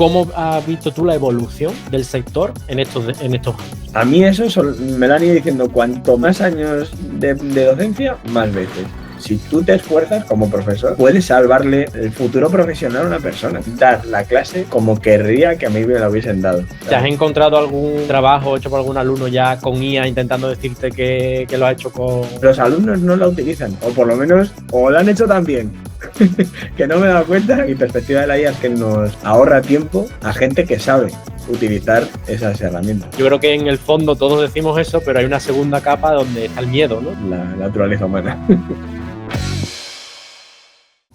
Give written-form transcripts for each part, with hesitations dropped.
¿Cómo has visto tú la evolución del sector en estos años? A mí eso me lo han ido diciendo, cuanto más años de docencia, más veces. Si tú te esfuerzas como profesor, puedes salvarle el futuro profesional a una persona. Dar la clase como querría que a mí me la hubiesen dado, ¿sabes? ¿Te has encontrado algún trabajo hecho por algún alumno ya con IA intentando decirte que lo ha hecho con...? Los alumnos no la utilizan, o por lo menos, o la han hecho tan bien que no me he dado cuenta. Mi perspectiva de la IA es que nos ahorra tiempo a gente que sabe utilizar esas herramientas. Yo creo que en el fondo todos decimos eso, pero hay una segunda capa donde está el miedo, ¿no? La naturaleza humana.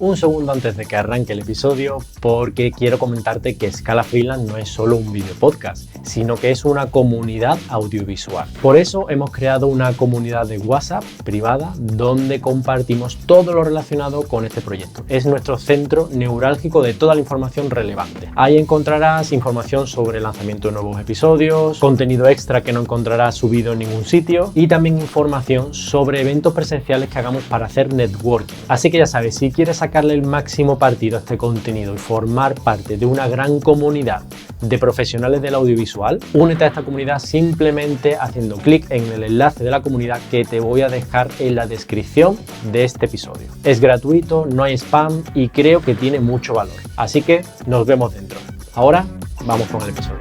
Un segundo antes de que arranque el episodio, porque quiero comentarte que Scala Freelance no es solo un video podcast, sino que es una comunidad audiovisual. Por eso hemos creado una comunidad de WhatsApp privada donde compartimos todo lo relacionado con este proyecto. Es nuestro centro neurálgico de toda la información relevante. Ahí encontrarás información sobre el lanzamiento de nuevos episodios, contenido extra que no encontrarás subido en ningún sitio y también información sobre eventos presenciales que hagamos para hacer networking. Así que ya sabes, si quieres sacarle el máximo partido a este contenido y formar parte de una gran comunidad de profesionales del audiovisual, únete a esta comunidad simplemente haciendo clic en el enlace de la comunidad que te voy a dejar en la descripción de este episodio. Es gratuito, no hay spam y creo que tiene mucho valor. Así que nos vemos dentro. Ahora vamos con el episodio.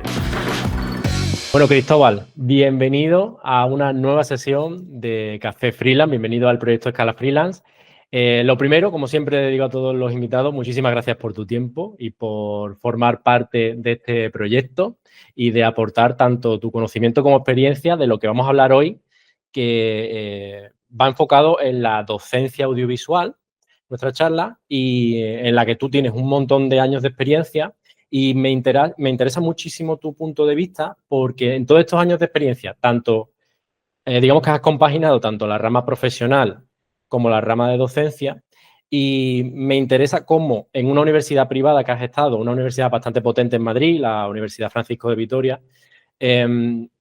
Bueno, Cristóbal, bienvenido a una nueva sesión de Café Freelance, bienvenido al proyecto Scala Freelance. Lo primero, como siempre digo a todos los invitados, muchísimas gracias por tu tiempo y por formar parte de este proyecto y de aportar tanto tu conocimiento como experiencia de lo que vamos a hablar hoy, que va enfocado en la docencia audiovisual, nuestra charla, y en la que tú tienes un montón de años de experiencia. Y me interesa muchísimo tu punto de vista porque en todos estos años de experiencia, tanto, digamos que has compaginado tanto la rama profesional como la rama de docencia, y me interesa cómo en una universidad privada que has estado, una universidad bastante potente en Madrid, la Universidad Francisco de Vitoria,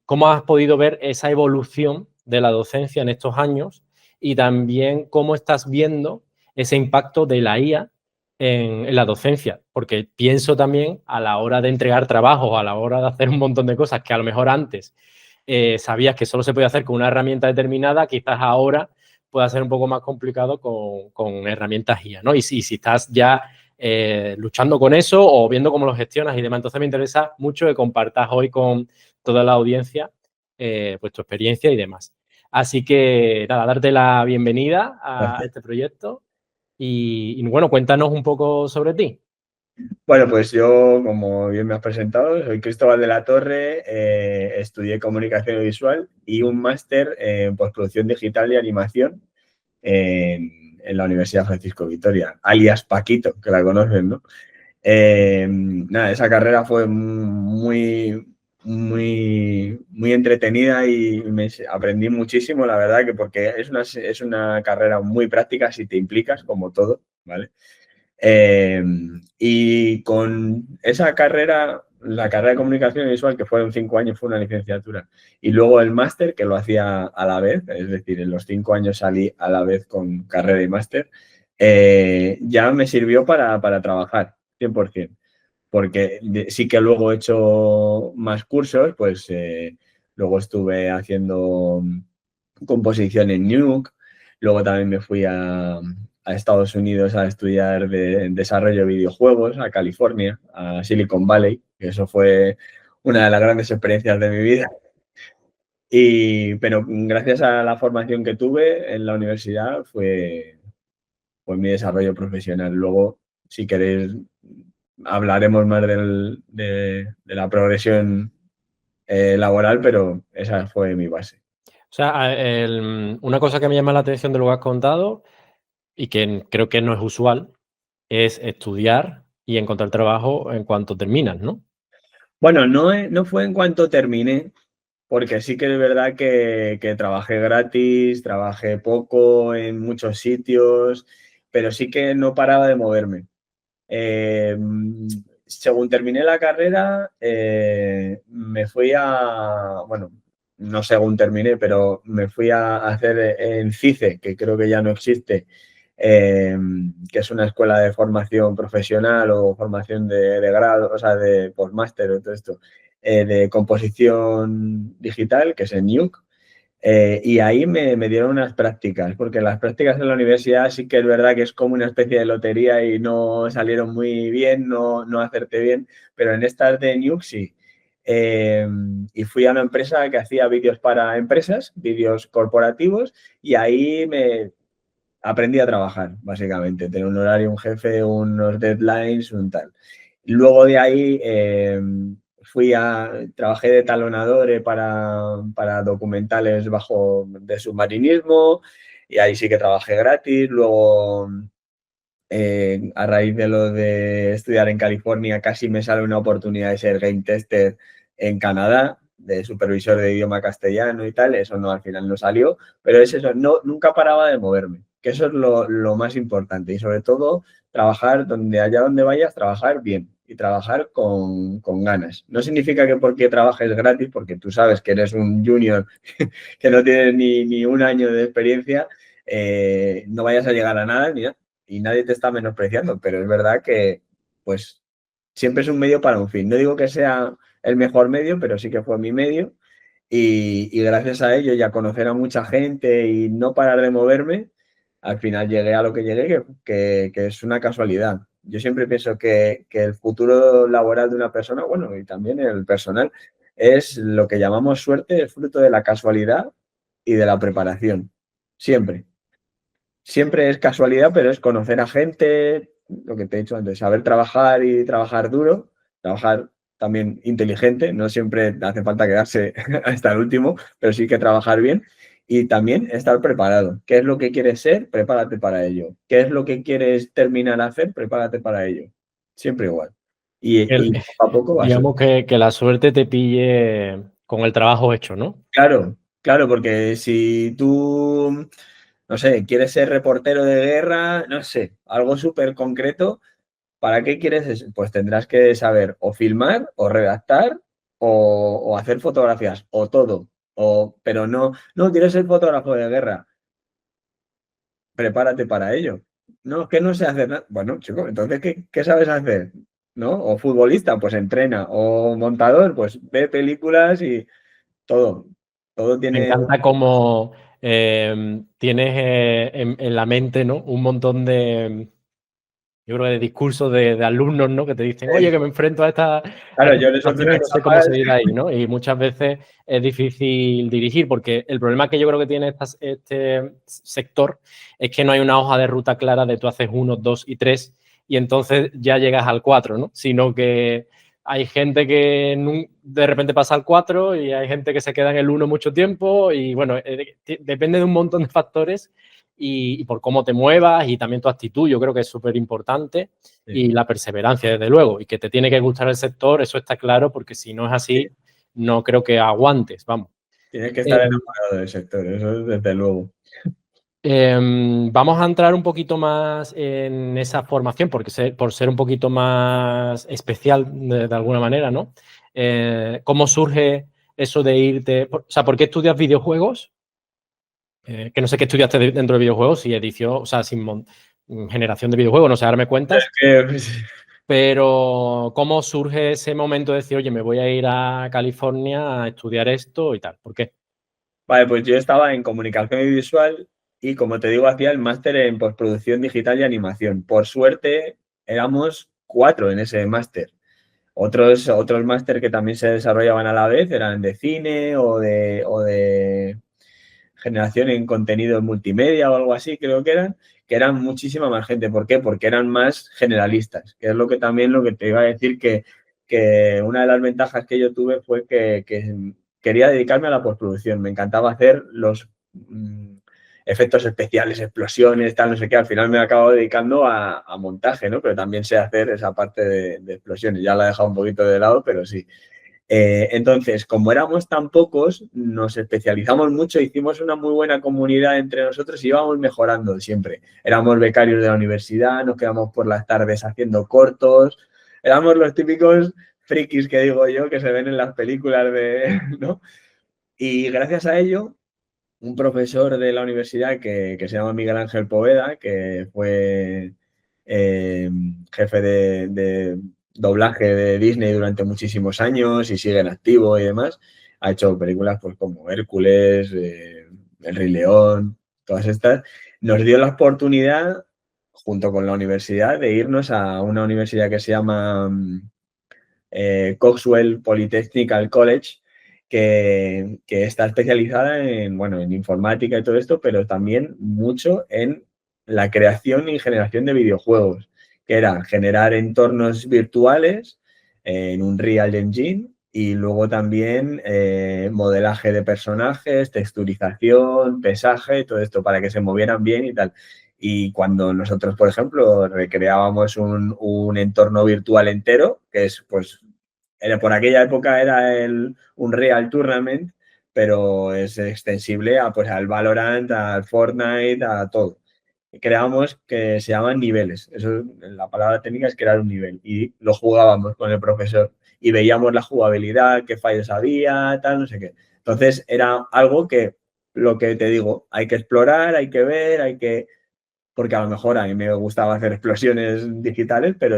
cómo has podido ver esa evolución de la docencia en estos años y también cómo estás viendo ese impacto de la IA en la docencia, porque pienso también a la hora de entregar trabajos, a la hora de hacer un montón de cosas que a lo mejor antes sabías que solo se podía hacer con una herramienta determinada, quizás ahora pueda ser un poco más complicado con herramientas IA, ¿no? Y si estás ya luchando con eso o viendo cómo lo gestionas y demás, entonces me interesa mucho que compartas hoy con toda la audiencia pues tu experiencia y demás. Así que nada, darte la bienvenida a este proyecto y bueno, cuéntanos un poco sobre ti. Bueno, pues yo, como bien me has presentado, soy Cristóbal de la Torre, estudié comunicación visual y un máster en postproducción digital y animación en la Universidad Francisco de Vitoria, alias Paquito, que la conocen, ¿no? Nada, esa carrera fue muy entretenida y aprendí muchísimo, la verdad, que porque es una carrera muy práctica si te implicas, como todo, ¿vale? Y con esa carrera, la carrera de comunicación visual, que fueron 5 años, fue una licenciatura. Y luego el máster, que lo hacía a la vez, es decir, en los 5 años salí a la vez con carrera y máster, ya me sirvió para trabajar, 100%. Porque sí que luego he hecho más cursos, pues luego estuve haciendo composición en Nuke, luego también me fui a Estados Unidos a estudiar desarrollo de videojuegos, a California, a Silicon Valley, que eso fue una de las grandes experiencias de mi vida. Pero gracias a la formación que tuve en la universidad fue mi desarrollo profesional. Luego, si queréis, hablaremos más de la progresión laboral, pero esa fue mi base. O sea, una cosa que me llama la atención de lo que has contado y que creo que no es usual es estudiar y encontrar trabajo en cuanto terminas, ¿no? Bueno, no fue en cuanto terminé, porque sí que es verdad que trabajé gratis, trabajé poco en muchos sitios, pero sí que no paraba de moverme. Según terminé la carrera, me fui bueno, no según terminé, pero me fui a hacer en CICE, que creo que ya no existe, que es una escuela de formación profesional o formación de grado, o sea, de postmáster o todo esto, de composición digital, que es en NUC. Y ahí me dieron unas prácticas, porque las prácticas en la universidad sí que es verdad que es como una especie de lotería y no salieron muy bien, no acerté bien, pero en estas de Nuke sí. Y fui a una empresa que hacía vídeos para empresas, vídeos corporativos, y ahí me aprendí a trabajar, básicamente, tener un horario, un jefe, unos deadlines, un tal. Luego de ahí trabajé de talonador para documentales bajo de submarinismo y ahí sí que trabajé gratis. Luego, a raíz de lo de estudiar en California, casi me sale una oportunidad de ser game tester en Canadá, de supervisor de idioma castellano y tal. Eso no, al final no salió, pero es eso, no, nunca paraba de moverme, que eso es lo más importante y sobre todo trabajar allá donde vayas, trabajar bien y trabajar con ganas. No significa que porque trabajes gratis, porque tú sabes que eres un junior que no tienes ni un año de experiencia, no vayas a llegar a nada y nadie te está menospreciando, pero es verdad que pues siempre es un medio para un fin. No digo que sea el mejor medio, pero sí que fue mi medio y gracias a ello y a conocer a mucha gente y no parar de moverme, al final llegué a lo que llegué, que es una casualidad. Yo siempre pienso que el futuro laboral de una persona, bueno, y también el personal, es lo que llamamos suerte, es fruto de la casualidad y de la preparación. Siempre. Siempre es casualidad, pero es conocer a gente, lo que te he dicho antes, saber trabajar y trabajar duro, trabajar también inteligente, no siempre hace falta quedarse hasta el último, pero sí que trabajar bien y también estar preparado. ¿Qué es lo que quieres ser? Prepárate para ello. ¿Qué es lo que quieres terminar a hacer? Prepárate para ello. Siempre igual. Y poco a poco va a ser. Digamos que la suerte te pille con el trabajo hecho, ¿no? Claro, claro, porque si tú, no sé, quieres ser reportero de guerra, no sé, algo súper concreto, ¿para qué quieres eso? Pues tendrás que saber o filmar, o redactar, o hacer fotografías, o todo. Pero no quieres ser fotógrafo de guerra, prepárate para ello. No, es que no sé hacer nada. Bueno, chico, entonces, ¿qué sabes hacer? ¿No? O futbolista, pues entrena. O montador, pues ve películas y todo. Todo Me tiene. encanta cómo tienes en la mente, ¿no? Un montón de, yo creo que de discursos de alumnos, ¿no? Que te dicen, oye, que me enfrento a Claro, esta yo les ofrezco situación y no sé cómo chapas. salir de ahí, ¿no? Y muchas veces es difícil dirigir, porque el problema que yo creo que tiene este sector es que no hay una hoja de ruta clara de tú haces 1, 2 y 3 y entonces ya llegas al 4, ¿no? Sino que hay gente que de repente pasa al 4 y hay gente que se queda en el 1 mucho tiempo y bueno, depende de un montón de factores y por cómo te muevas y también tu actitud, yo creo que es súper importante y la perseverancia, desde luego, y que te tiene que gustar el sector, eso está claro, porque si no es así, no creo que aguantes, vamos. Tienes que estar Eh, enamorado del sector, eso es desde luego. Vamos a entrar un poquito más en esa formación, porque por ser un poquito más especial de alguna manera, ¿no? ¿Cómo surge eso de irte? O sea, ¿por qué estudias videojuegos? Que no sé qué estudiaste dentro de videojuegos, si edición, o sea, generación de videojuegos, no sé, ahora me Es cuentas. que, pues, Pero, ¿cómo surge ese momento de decir, oye, me voy a ir a California a estudiar esto y tal? ¿Por qué? vale, pues yo estaba en comunicación audiovisual y como te digo, hacía el máster en postproducción digital y animación. Por suerte, éramos 4 en ese máster. Otros máster que también se desarrollaban a la vez eran de cine o de generación en contenido multimedia o algo así, creo que eran muchísima más gente. ¿Por qué? Porque eran más generalistas, que es lo que también lo que te iba a decir que una de las ventajas que yo tuve fue que quería dedicarme a la postproducción. Me encantaba hacer los efectos especiales, explosiones, tal, no sé qué. Al final me acabo dedicando a montaje, ¿no? Pero también sé hacer esa parte de explosiones. Ya la he dejado un poquito de lado, pero sí. Entonces, como éramos tan pocos, nos especializamos mucho, hicimos una muy buena comunidad entre nosotros y íbamos mejorando siempre. Éramos becarios de la universidad, nos quedamos por las tardes haciendo cortos, éramos los típicos frikis que digo yo, que se ven en las películas de, ¿no? Y gracias a ello un profesor de la universidad que se llama Miguel Ángel Poveda, que fue jefe de doblaje de Disney durante muchísimos años y sigue en activo y demás. Ha hecho películas pues, como Hércules, El Rey León, todas estas. Nos dio la oportunidad, junto con la universidad, de irnos a una universidad que se llama Coxwell Polytechnical College, que está especializada en, bueno, en informática y todo esto, pero también mucho en la creación y generación de videojuegos, que era generar entornos virtuales en un Real Engine y luego también modelaje de personajes, texturización, pesaje, todo esto para que se movieran bien y tal. Y cuando nosotros, por ejemplo, recreábamos un entorno virtual entero, que es, pues, por aquella época era un Real Tournament, pero es extensible a, pues, al Valorant, al Fortnite, a todo. Creábamos que se llaman niveles. Eso, la palabra técnica es crear un nivel. Y lo jugábamos con el profesor y veíamos la jugabilidad, qué fallos había, tal, no sé qué. Entonces era algo que, lo que te digo, hay que explorar, hay que ver, hay que porque a lo mejor a mí me gustaba hacer explosiones digitales, pero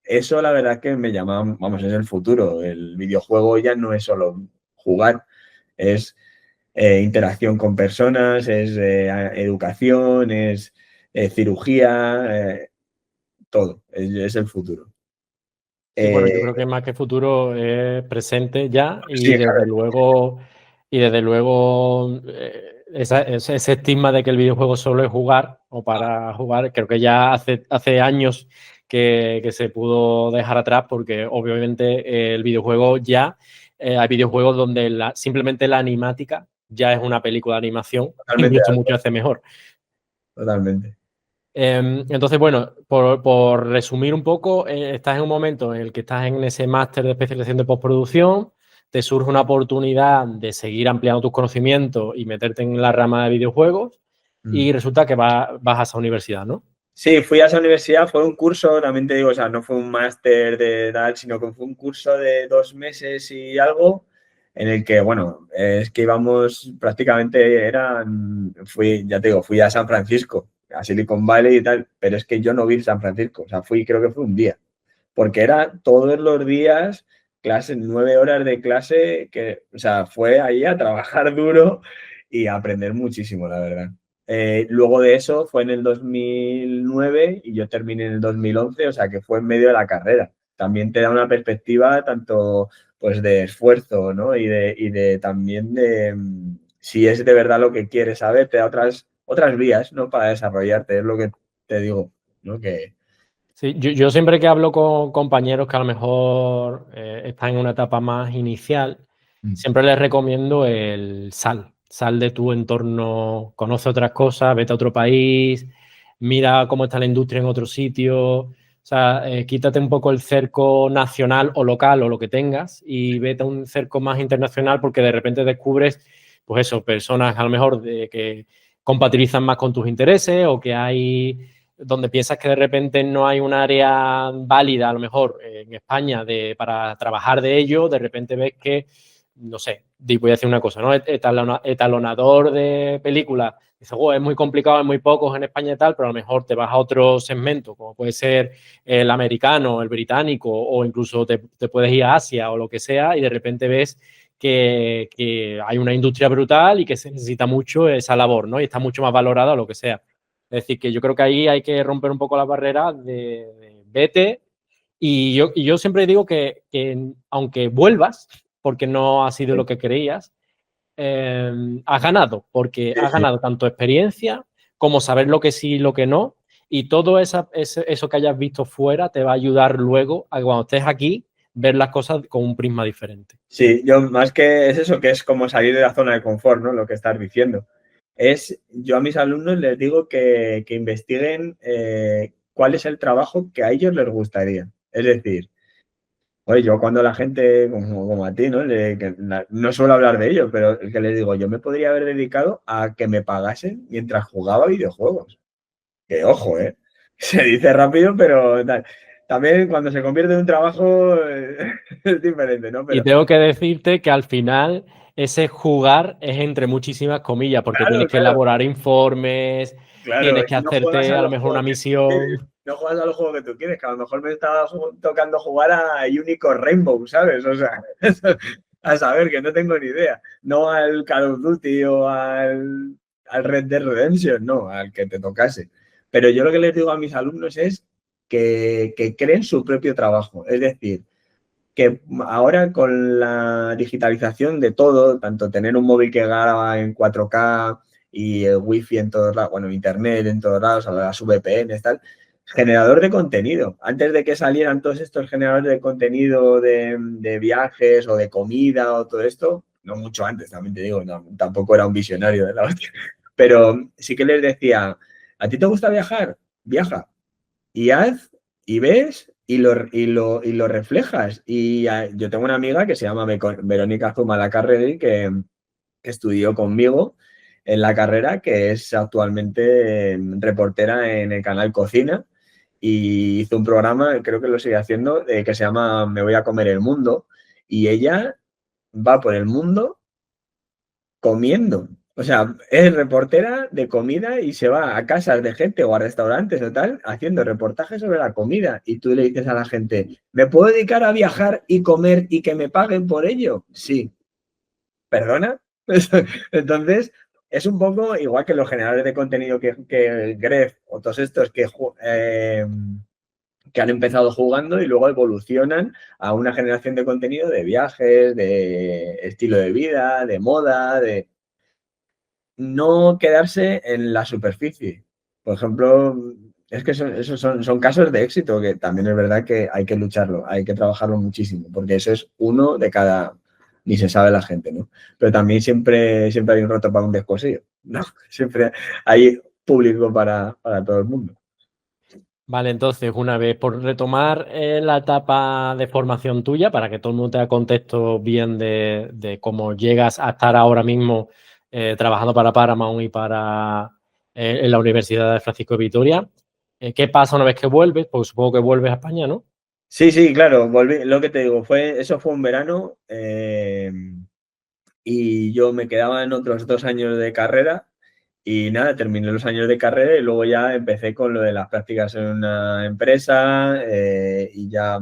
eso la verdad que me llama, vamos, es el futuro. El videojuego ya no es solo jugar, es interacción con personas, es educación, es cirugía, todo, es el futuro. Sí, bueno, yo creo que más que futuro es presente ya Sí, claro, y desde luego ese estigma de que el videojuego solo es jugar o para jugar, creo que ya hace años que se pudo dejar atrás porque obviamente el videojuego ya, hay videojuegos donde simplemente la animática ya es una película de animación, totalmente, incluso muchas veces mejor. totalmente. Entonces, bueno, por resumir un poco, estás en un momento en el que estás en ese máster de especialización de postproducción, te surge una oportunidad de seguir ampliando tus conocimientos y meterte en la rama de videojuegos Mm. y resulta que vas a esa universidad, ¿no? Sí, fui a esa universidad, fue un curso, también te digo, o sea, no fue un máster de tal, sino que fue un curso de 2 meses y algo, en el que, bueno, es que íbamos prácticamente, ya te digo, fui a San Francisco, a Silicon Valley y tal, pero es que yo no vi San Francisco, o sea, creo que fue un día, porque era todos los días clase, 9 horas de clase, que, o sea, fue ahí a trabajar duro y a aprender muchísimo, la verdad. Luego de eso fue en el 2009 y yo terminé en el 2011, o sea que fue en medio de la carrera. También te da una perspectiva tanto pues de esfuerzo, ¿no? Y de también de si es de verdad lo que quieres saber, te da otras vías, ¿no? Para desarrollarte, es lo que te digo, ¿no? Que Sí, yo siempre que hablo con compañeros que a lo mejor están en una etapa más inicial, siempre les recomiendo el sal. Sal de tu entorno, conoce otras cosas, vete a otro país, mira cómo está la industria en otro sitio. O sea, quítate un poco el cerco nacional o local o lo que tengas y vete a un cerco más internacional porque de repente descubres, pues eso, personas a lo mejor que compatibilizan más con tus intereses o que hay donde piensas que de repente no hay un área válida, a lo mejor en España, para trabajar de ello, de repente ves que, no sé, voy a decir una cosa, ¿no? Etalonador de películas, dices, oh, es muy complicado, hay muy pocos en España y tal, pero a lo mejor te vas a otro segmento, como puede ser el americano, el británico, o incluso te puedes ir a Asia o lo que sea, y de repente ves que hay una industria brutal y que se necesita mucho esa labor, ¿no? Y está mucho más valorada o lo que sea. Es decir, que yo creo que ahí hay que romper un poco la barrera de vete. Y yo siempre digo que aunque vuelvas, porque no ha sido lo que creías, has ganado, porque sí, has sí. ganado tanto experiencia como saber lo que sí y lo que no. Y todo eso que hayas visto fuera te va a ayudar luego a cuando estés aquí ver las cosas con un prisma diferente. Sí, yo más que es eso, que es como salir de la zona de confort, ¿no? Lo que estás diciendo. Yo a mis alumnos les digo que investiguen cuál es el trabajo que a ellos les gustaría. Es decir, oye, yo cuando la gente, como a ti, ¿no? No suelo hablar de ello, pero el que les digo, yo me podría haber dedicado a que me pagasen mientras jugaba videojuegos. Que ojo, ¿eh? Se dice rápido, pero también cuando se convierte en un trabajo es diferente, ¿no? Y Pero tengo que decirte que al final ese jugar es entre muchísimas comillas, porque Claro, tienes que claro, elaborar informes, claro. tienes que Y no juegas hacerte a a lo los mejor una juegos que tú quieres. misión. No juegas a los juegos que tú quieres, que a lo mejor me estaba tocando jugar a Unicorn Rainbow, ¿sabes? O sea, a saber que no tengo ni idea. No al Call of Duty o al Red Dead Redemption, no, al que te tocase. Pero yo lo que les digo a mis alumnos es que creen su propio trabajo. Es decir, que ahora con la digitalización de todo, tanto tener un móvil que graba en 4K y el wifi en todos lados, bueno, internet en todos lados, a las VPN, tal, generador de contenido. Antes de que salieran todos estos generadores de contenido de viajes o de comida o todo esto, no mucho antes, también te digo, no, tampoco era un visionario de la hostia, pero sí que les decía, ¿a ti te gusta viajar? Viaja y haz y ves y lo reflejas. Y yo tengo una amiga que se llama Verónica Zumalacárregui que estudió conmigo en la carrera, que es actualmente reportera en el canal Cocina y hizo un programa, creo que lo sigue haciendo, que se llama Me voy a comer el mundo y ella va por el mundo comiendo. O sea, es reportera de comida y se va a casas de gente o a restaurantes o tal, haciendo reportajes sobre la comida. Y tú le dices a la gente, ¿me puedo dedicar a viajar y comer y que me paguen por ello? Sí. ¿Perdona? Entonces, es un poco igual que los generadores de contenido que Gref o todos estos que han empezado jugando y luego evolucionan a una generación de contenido de viajes, de estilo de vida, de moda, de no quedarse en la superficie. Por ejemplo, es que esos son casos de éxito que también es verdad que hay que lucharlo, hay que trabajarlo muchísimo, porque eso es uno de cada, ni se sabe la gente, ¿no? Pero también siempre hay un roto para un descosillo, ¿no? Siempre hay público para todo el mundo. Vale, entonces, una vez por retomar la etapa de formación tuya, para que todo el mundo tenga contexto bien de cómo llegas a estar ahora mismo trabajando para Paramount y para en la Universidad de Francisco de Vitoria, ¿qué pasa una vez que vuelves? Pues supongo que vuelves a España, ¿no? Sí, sí, claro, volví, lo que te digo, eso fue un verano y yo me quedaba en otros 2 años de carrera y nada, terminé los años de carrera y luego ya empecé con lo de las prácticas en una empresa y ya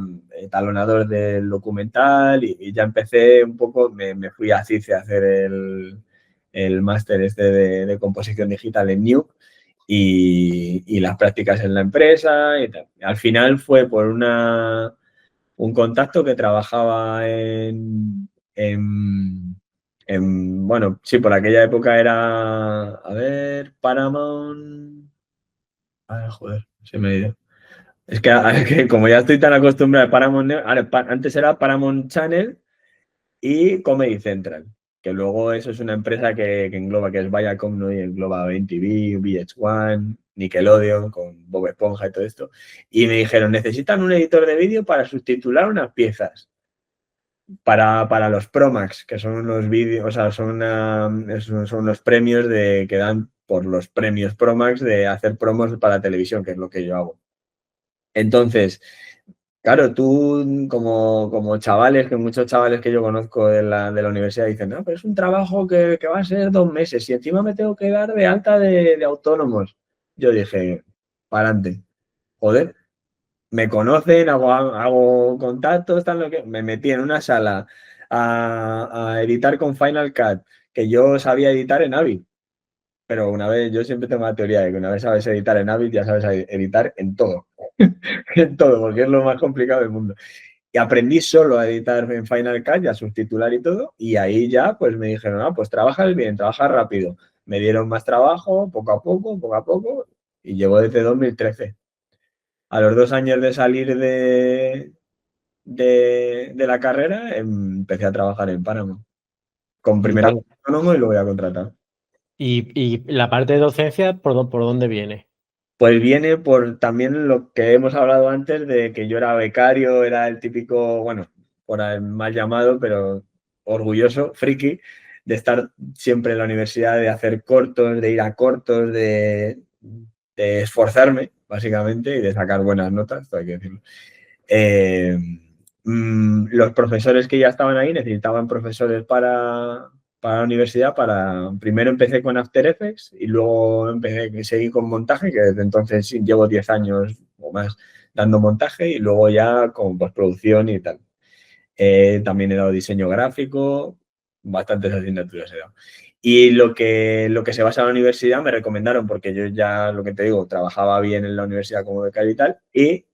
talonador del documental y ya empecé un poco, me fui a CICE a hacer el máster este de composición digital en New y las prácticas en la empresa y tal. Al final fue por un contacto que trabajaba bueno, sí, por aquella época era, a ver, Paramount. Ay, joder, se me ha ido. Es que como ya estoy tan acostumbrado a Paramount, ahora, antes era Paramount Channel y Comedy Central, que luego eso es una empresa que engloba, que es Viacom, ¿no? Y engloba MTV, VH1, Nickelodeon, con Bob Esponja y todo esto. Y me dijeron, necesitan un editor de vídeo para subtitular unas piezas para los Promax, que son unos vídeos, o sea, son unos premios que dan por los premios Promax de hacer promos para televisión, que es lo que yo hago. Entonces, claro, tú como chavales, que muchos chavales que yo conozco de la universidad dicen, no, pero es un trabajo que va a ser 2 meses y encima me tengo que dar de alta de autónomos. Yo dije, para adelante, joder, me conocen, hago contactos, tal, lo que me metí en una sala a editar con Final Cut, que yo sabía editar en Avid, pero una vez, yo siempre tengo la teoría de que una vez sabes editar en Avid, ya sabes editar en todo, en todo, porque es lo más complicado del mundo. Y aprendí solo a editar en Final Cut y a subtitular y todo, y ahí ya pues me dijeron, ah, pues trabajas bien, trabajas rápido. Me dieron más trabajo, poco a poco, y llevo desde 2013. A los 2 años de salir de la carrera, empecé a trabajar en Paramount. Con primera Vale. como autónomo y luego ya contratado. Y la parte de docencia, ¿por dónde viene? Pues viene por también lo que hemos hablado antes de que yo era becario, era el típico, bueno, por el mal llamado, pero orgulloso, friki, de estar siempre en la universidad, de hacer cortos, de ir a cortos, de esforzarme, básicamente, y de sacar buenas notas, esto hay que decirlo. Eh, los profesores que ya estaban ahí necesitaban profesores para la universidad. Primero empecé con After Effects y luego seguí con montaje, que desde entonces llevo 10 años o más dando montaje, y luego ya con postproducción y tal. También he dado diseño gráfico, bastantes asignaturas he dado. Y lo que se basa en la universidad me recomendaron, porque yo ya, lo que te digo, trabajaba bien en la universidad como becario y tal, y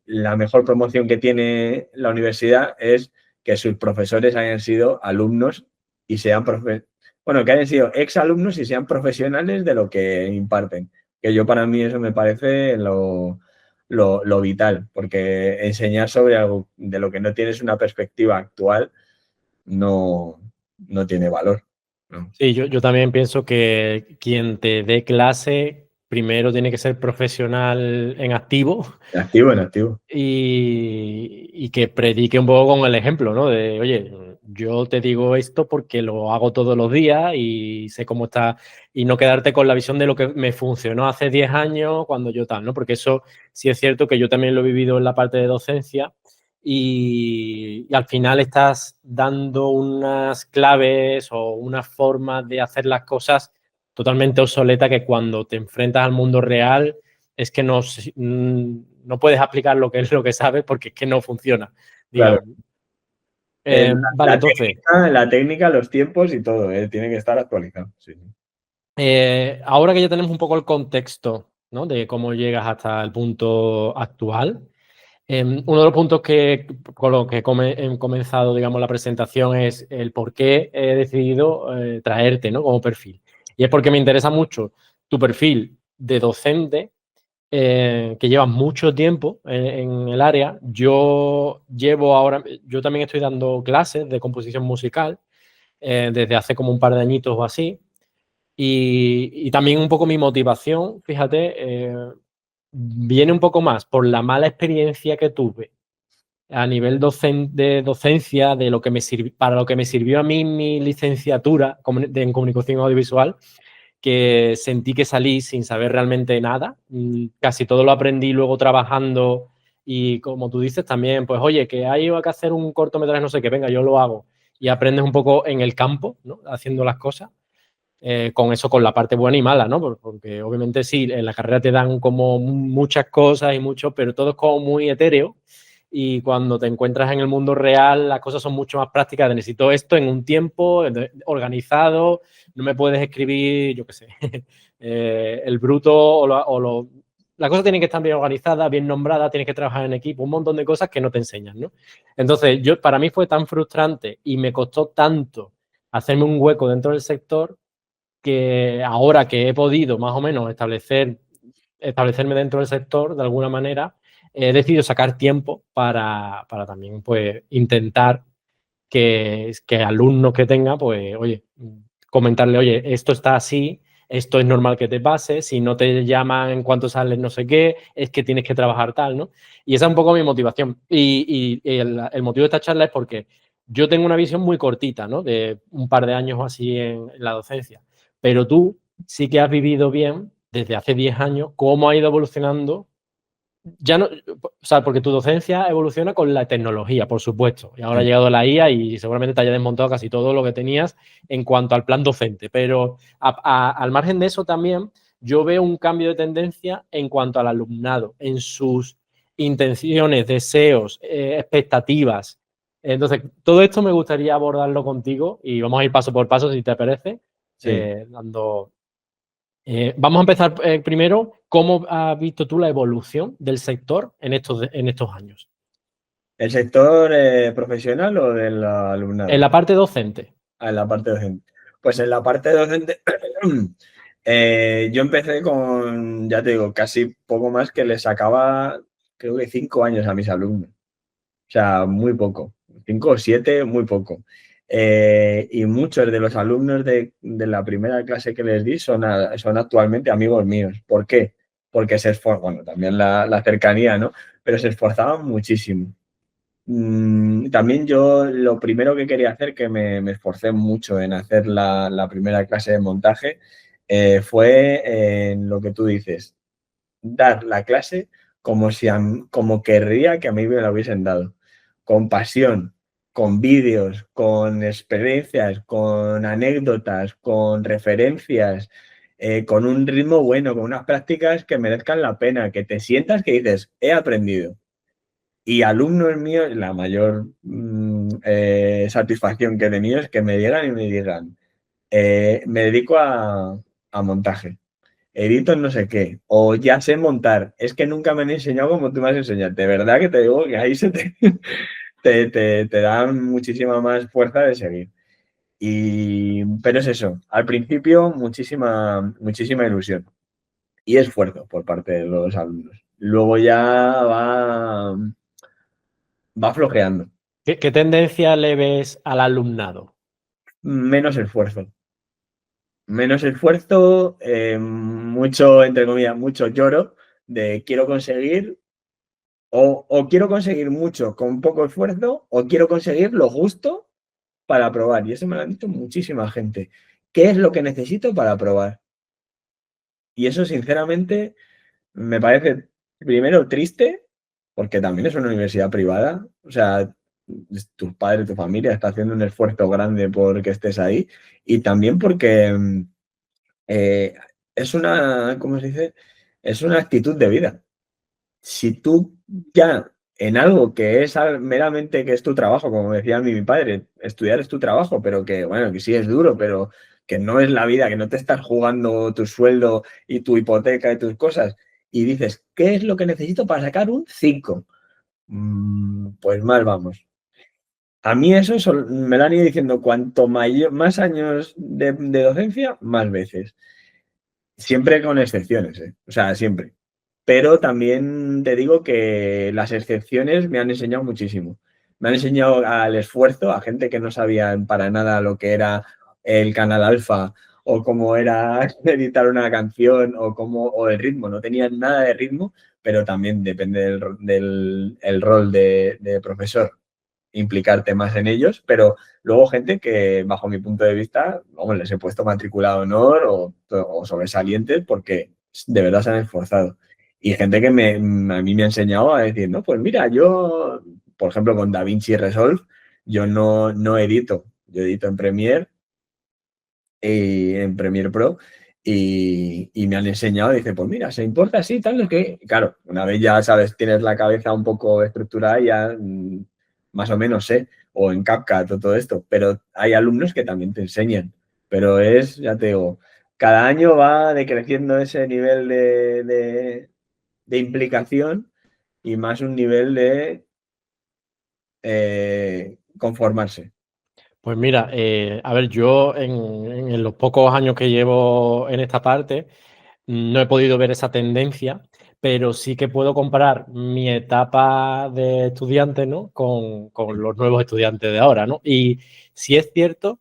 la mejor promoción que tiene la universidad es que sus profesores hayan sido alumnos y sean que hayan sido exalumnos y sean profesionales de lo que imparten. Que yo, para mí, eso me parece lo vital, porque enseñar sobre algo de lo que no tienes una perspectiva actual no, no tiene valor, ¿no? Sí, yo también pienso que quien te dé clase primero tiene que ser profesional en activo En activo, en activo. y que predique un poco con el ejemplo, ¿no? De, oye, yo te digo esto porque lo hago todos los días y sé cómo está, y no quedarte con la visión de lo que me funcionó hace 10 años cuando yo tal, ¿no? Porque eso sí es cierto que yo también lo he vivido en la parte de docencia y al final estás dando unas claves o unas formas de hacer las cosas totalmente obsoletas que cuando te enfrentas al mundo real es que no puedes aplicar lo que es lo que sabes porque es que no funciona, Claro. digamos. Vale, entonces, La técnica, los tiempos y todo, tiene que estar actualizado. Sí. ahora que ya tenemos un poco el contexto, ¿no? De cómo llegas hasta el punto actual, uno de los puntos con los que he comenzado, digamos, la presentación es el por qué he decidido traerte, ¿no? Como perfil. Y es porque me interesa mucho tu perfil de docente, que llevas mucho tiempo en el área. Yo también estoy dando clases de composición musical desde hace como un par de añitos o así. Y también un poco mi motivación, fíjate, viene un poco más por la mala experiencia que tuve a nivel de docencia, de lo que para lo que me sirvió a mí mi licenciatura en comunicación audiovisual, que sentí que salí sin saber realmente nada. Casi todo lo aprendí luego trabajando y, como tú dices, también, pues, oye, que hay que hacer un cortometraje, no sé qué, venga, yo lo hago. Y aprendes un poco en el campo, ¿no? Haciendo las cosas. Con eso, con la parte buena y mala, ¿no? Porque obviamente sí, en la carrera te dan como muchas cosas y mucho, pero todo es como muy etéreo. Y cuando te encuentras en el mundo real, las cosas son mucho más prácticas. Necesito esto en un tiempo organizado, no me puedes escribir, yo qué sé, el bruto la cosa tiene que estar bien organizada, bien nombrada, tienes que trabajar en equipo, un montón de cosas que no te enseñan, ¿no? Entonces, para mí fue tan frustrante y me costó tanto hacerme un hueco dentro del sector que ahora que he podido más o menos establecerme dentro del sector de alguna manera, he decidido sacar tiempo para también pues intentar que alumnos que tenga, pues, oye, comentarle, oye, esto está así, esto es normal que te pase, si no te llaman en cuanto sales no sé qué, es que tienes que trabajar tal, ¿no? Y esa es un poco mi motivación. Y el motivo de esta charla es porque yo tengo una visión muy cortita, ¿no? De un par de años o así en la docencia. Pero tú sí que has vivido bien desde hace 10 años cómo ha ido evolucionando. Ya no, o sea, porque tu docencia evoluciona con la tecnología, por supuesto. Y ahora ha Sí. llegado la IA y seguramente te haya desmontado casi todo lo que tenías en cuanto al plan docente. Pero al margen de eso también, yo veo un cambio de tendencia en cuanto al alumnado, en sus intenciones, deseos, expectativas. Entonces, todo esto me gustaría abordarlo contigo y vamos a ir paso por paso, si te parece, Sí. dando vamos a empezar primero. ¿Cómo has visto tú la evolución del sector en estos años? ¿El sector profesional o del En alumnado? la parte docente. En la parte docente. Pues en la parte docente, yo empecé con, ya te digo, casi poco más que le sacaba, creo que 5 años a mis alumnos. O sea, muy poco. 5 o 7, muy poco. Y muchos de los alumnos de la primera clase que les di son actualmente amigos míos. ¿Por qué? Porque bueno, también la cercanía, ¿no? Pero se esforzaban muchísimo. También yo lo primero que quería hacer, que me esforcé mucho en hacer la primera clase de montaje, fue en lo que tú dices, dar la clase como querría que a mí me lo hubiesen dado. Con pasión, con vídeos, con experiencias, con anécdotas, con referencias, con un ritmo bueno, con unas prácticas que merezcan la pena, que te sientas que dices, he aprendido. Y alumnos míos, la mayor satisfacción que he tenido es que me llegan y me digan, me dedico a montaje, edito en no sé qué, o ya sé montar, es que nunca me han enseñado como tú me has enseñado. De verdad que te digo que ahí te dan muchísima más fuerza de seguir. Pero es eso, al principio muchísima ilusión y esfuerzo por parte de los alumnos. Luego ya va flojeando, ¿Qué tendencia le ves al alumnado? menos esfuerzo. Menos esfuerzo, mucho, entre comillas, mucho lloro de quiero conseguir o quiero conseguir mucho con poco esfuerzo o quiero conseguir lo justo para probar. Y eso me lo han dicho muchísima gente. ¿Qué es lo que necesito para probar? Y eso, sinceramente, me parece primero triste, porque también es una universidad privada. O sea, tus padres, tu familia está haciendo un esfuerzo grande por que estés ahí. Y también porque eh, es una, ¿cómo se dice? Es una actitud de vida. Si tú ya en algo que es meramente que es tu trabajo, como decía mi padre, estudiar es tu trabajo, pero que, bueno, que sí es duro, pero que no es la vida, que no te estás jugando tu sueldo y tu hipoteca y tus cosas, y dices, ¿qué es lo que necesito para sacar un 5? Pues mal vamos. A mí eso me lo han ido diciendo cuanto más años de docencia, más veces. Siempre con excepciones, ¿eh? O sea, siempre. Pero también te digo que las excepciones me han enseñado muchísimo. Me han enseñado al esfuerzo, a gente que no sabía para nada lo que era el canal alfa o cómo era editar una canción o el ritmo. No tenían nada de ritmo, pero también depende el rol de profesor implicarte más en ellos, pero luego gente que, bajo mi punto de vista, vamos, les he puesto matrícula de honor o sobresalientes porque de verdad se han esforzado. Y gente que a mí me ha enseñado a decir, no, pues mira, yo, por ejemplo, con DaVinci Resolve, yo no edito, yo edito en Premiere y en Premiere Pro y me han enseñado, dice, pues mira, se importa así, tal, lo que, claro, una vez ya sabes, tienes la cabeza un poco estructurada y ya más o menos sé, o en CapCut o todo esto, pero hay alumnos que también te enseñan, pero ya te digo, cada año va decreciendo ese nivel de implicación y más un nivel de conformarse. Pues mira, a ver, yo en los pocos años que llevo en esta parte, no he podido ver esa tendencia, pero sí que puedo comparar mi etapa de estudiante, ¿no? Con los nuevos estudiantes de ahora, ¿no? Y sí es cierto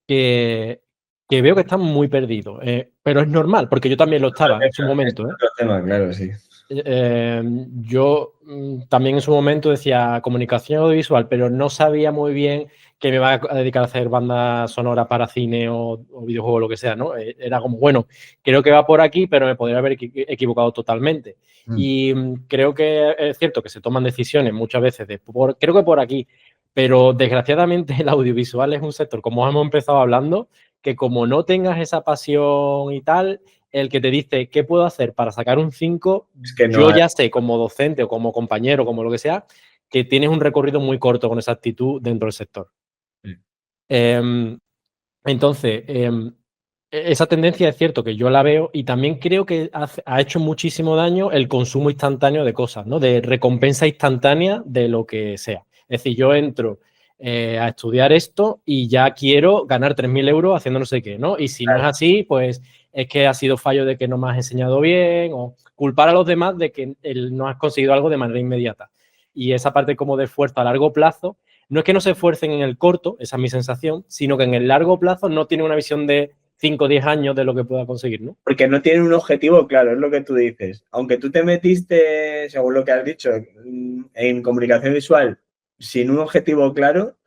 que, que veo que están muy perdidos, pero es normal, porque yo también lo estaba en su Es momento, ¿eh? otro tema, claro, sí. Yo también en su momento decía comunicación audiovisual, pero no sabía muy bien que me iba a dedicar a hacer bandas sonoras para cine o videojuegos o lo que sea, ¿no? Era como, bueno, creo que va por aquí, pero me podría haber equivocado totalmente. Y creo que es cierto que se toman decisiones muchas veces creo que por aquí, pero desgraciadamente el audiovisual es un sector, como hemos empezado hablando, que como no tengas esa pasión y tal, el que te dice qué puedo hacer para sacar un 5, Es que no yo hay. ya sé como docente o como compañero, como lo que sea, que tienes un recorrido muy corto con esa actitud dentro del sector. Eh, entonces, esa tendencia es cierto que yo la veo y también creo que ha hecho muchísimo daño el consumo instantáneo de cosas, ¿no? De recompensa instantánea de lo que sea. Es decir, yo entro a estudiar esto y ya quiero ganar 3.000 euros haciendo no sé qué, ¿no? Y si no es así, pues es que ha sido fallo de que no me has enseñado bien o culpar a los demás de que no has conseguido algo de manera inmediata. Y esa parte como de esfuerzo a largo plazo no es que no se esfuercen en el corto, esa es mi sensación, sino que en el largo plazo no tiene una visión de 5 o 10 años de lo que pueda conseguir, ¿no? Porque no tienen un objetivo claro, es lo que tú dices. Aunque tú te metiste, según lo que has dicho, en comunicación visual sin un objetivo claro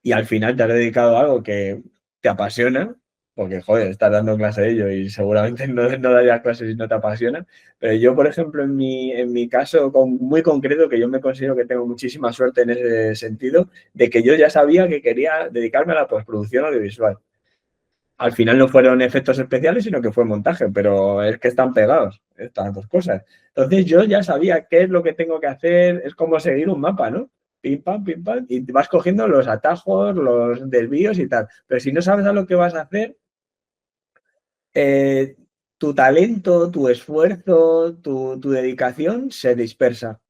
y al final te has dedicado a algo que te apasiona, porque, joder, estás dando clase de ello y seguramente no darías clases si no te apasiona. Pero yo, por ejemplo, en mi caso muy concreto, que yo me considero que tengo muchísima suerte en ese sentido, de que yo ya sabía que quería dedicarme a la postproducción audiovisual. Al final no fueron efectos especiales, sino que fue montaje, pero es que están pegados estas dos cosas. Entonces yo ya sabía qué es lo que tengo que hacer, es como seguir un mapa, ¿no? Pim, pam, y vas cogiendo los atajos, los desvíos y tal. Pero si no sabes a lo que vas a hacer, eh, tu talento, tu esfuerzo, tu dedicación se dispersa.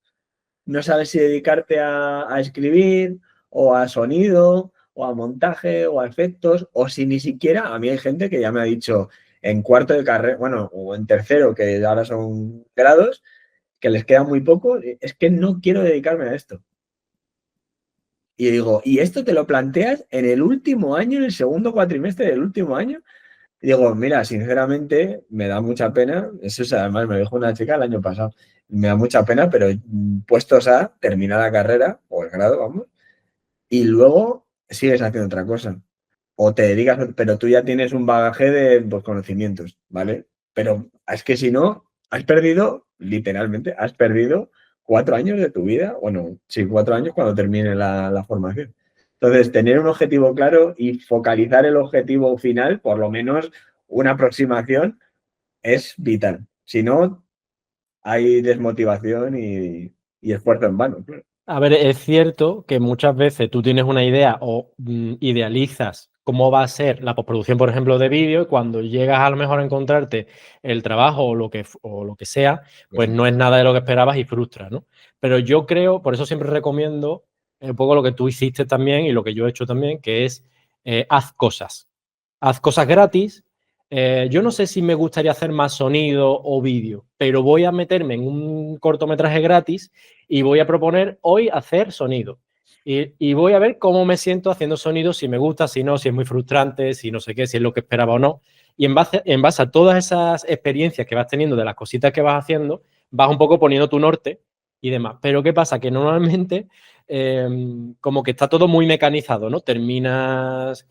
No sabes si dedicarte a escribir o a sonido o a montaje o a efectos o si ni siquiera, a mí hay gente que ya me ha dicho en cuarto de carrera, bueno, o en tercero, que ahora son grados, que les queda muy poco, es que no quiero dedicarme a esto. Y digo, ¿y esto te lo planteas en el último año, en el segundo cuatrimestre del último año? Y digo, mira, sinceramente me da mucha pena, eso es, además me dijo una chica el año pasado, me da mucha pena, pero puestos a terminar la carrera o el grado, vamos, y luego sigues haciendo otra cosa. O te dedicas, pero tú ya tienes un bagaje de pues, conocimientos, ¿vale? Pero es que si no, has perdido, literalmente, has perdido 4 años de tu vida. Bueno, sí, 4 años cuando termine la formación. Entonces, tener un objetivo claro y focalizar el objetivo final, por lo menos una aproximación, es vital. Si no, hay desmotivación y esfuerzo en vano. Claro. A ver, es cierto que muchas veces tú tienes una idea o idealizas cómo va a ser la postproducción, por ejemplo, de vídeo, y cuando llegas a lo mejor a encontrarte el trabajo o lo que sea, pues no es nada de lo que esperabas y frustra, ¿no? Pero yo creo, por eso siempre recomiendo un poco lo que tú hiciste también y lo que yo he hecho también, que es haz cosas. Haz cosas gratis. Yo no sé si me gustaría hacer más sonido o vídeo, pero voy a meterme en un cortometraje gratis y voy a proponer hoy hacer sonido. Y voy a ver cómo me siento haciendo sonido, si me gusta, si no, si es muy frustrante, si no sé qué, si es lo que esperaba o no. Y en base a todas esas experiencias que vas teniendo de las cositas que vas haciendo, vas un poco poniendo tu norte y demás. Pero ¿qué pasa? Que normalmente como que está todo muy mecanizado, ¿no? Terminas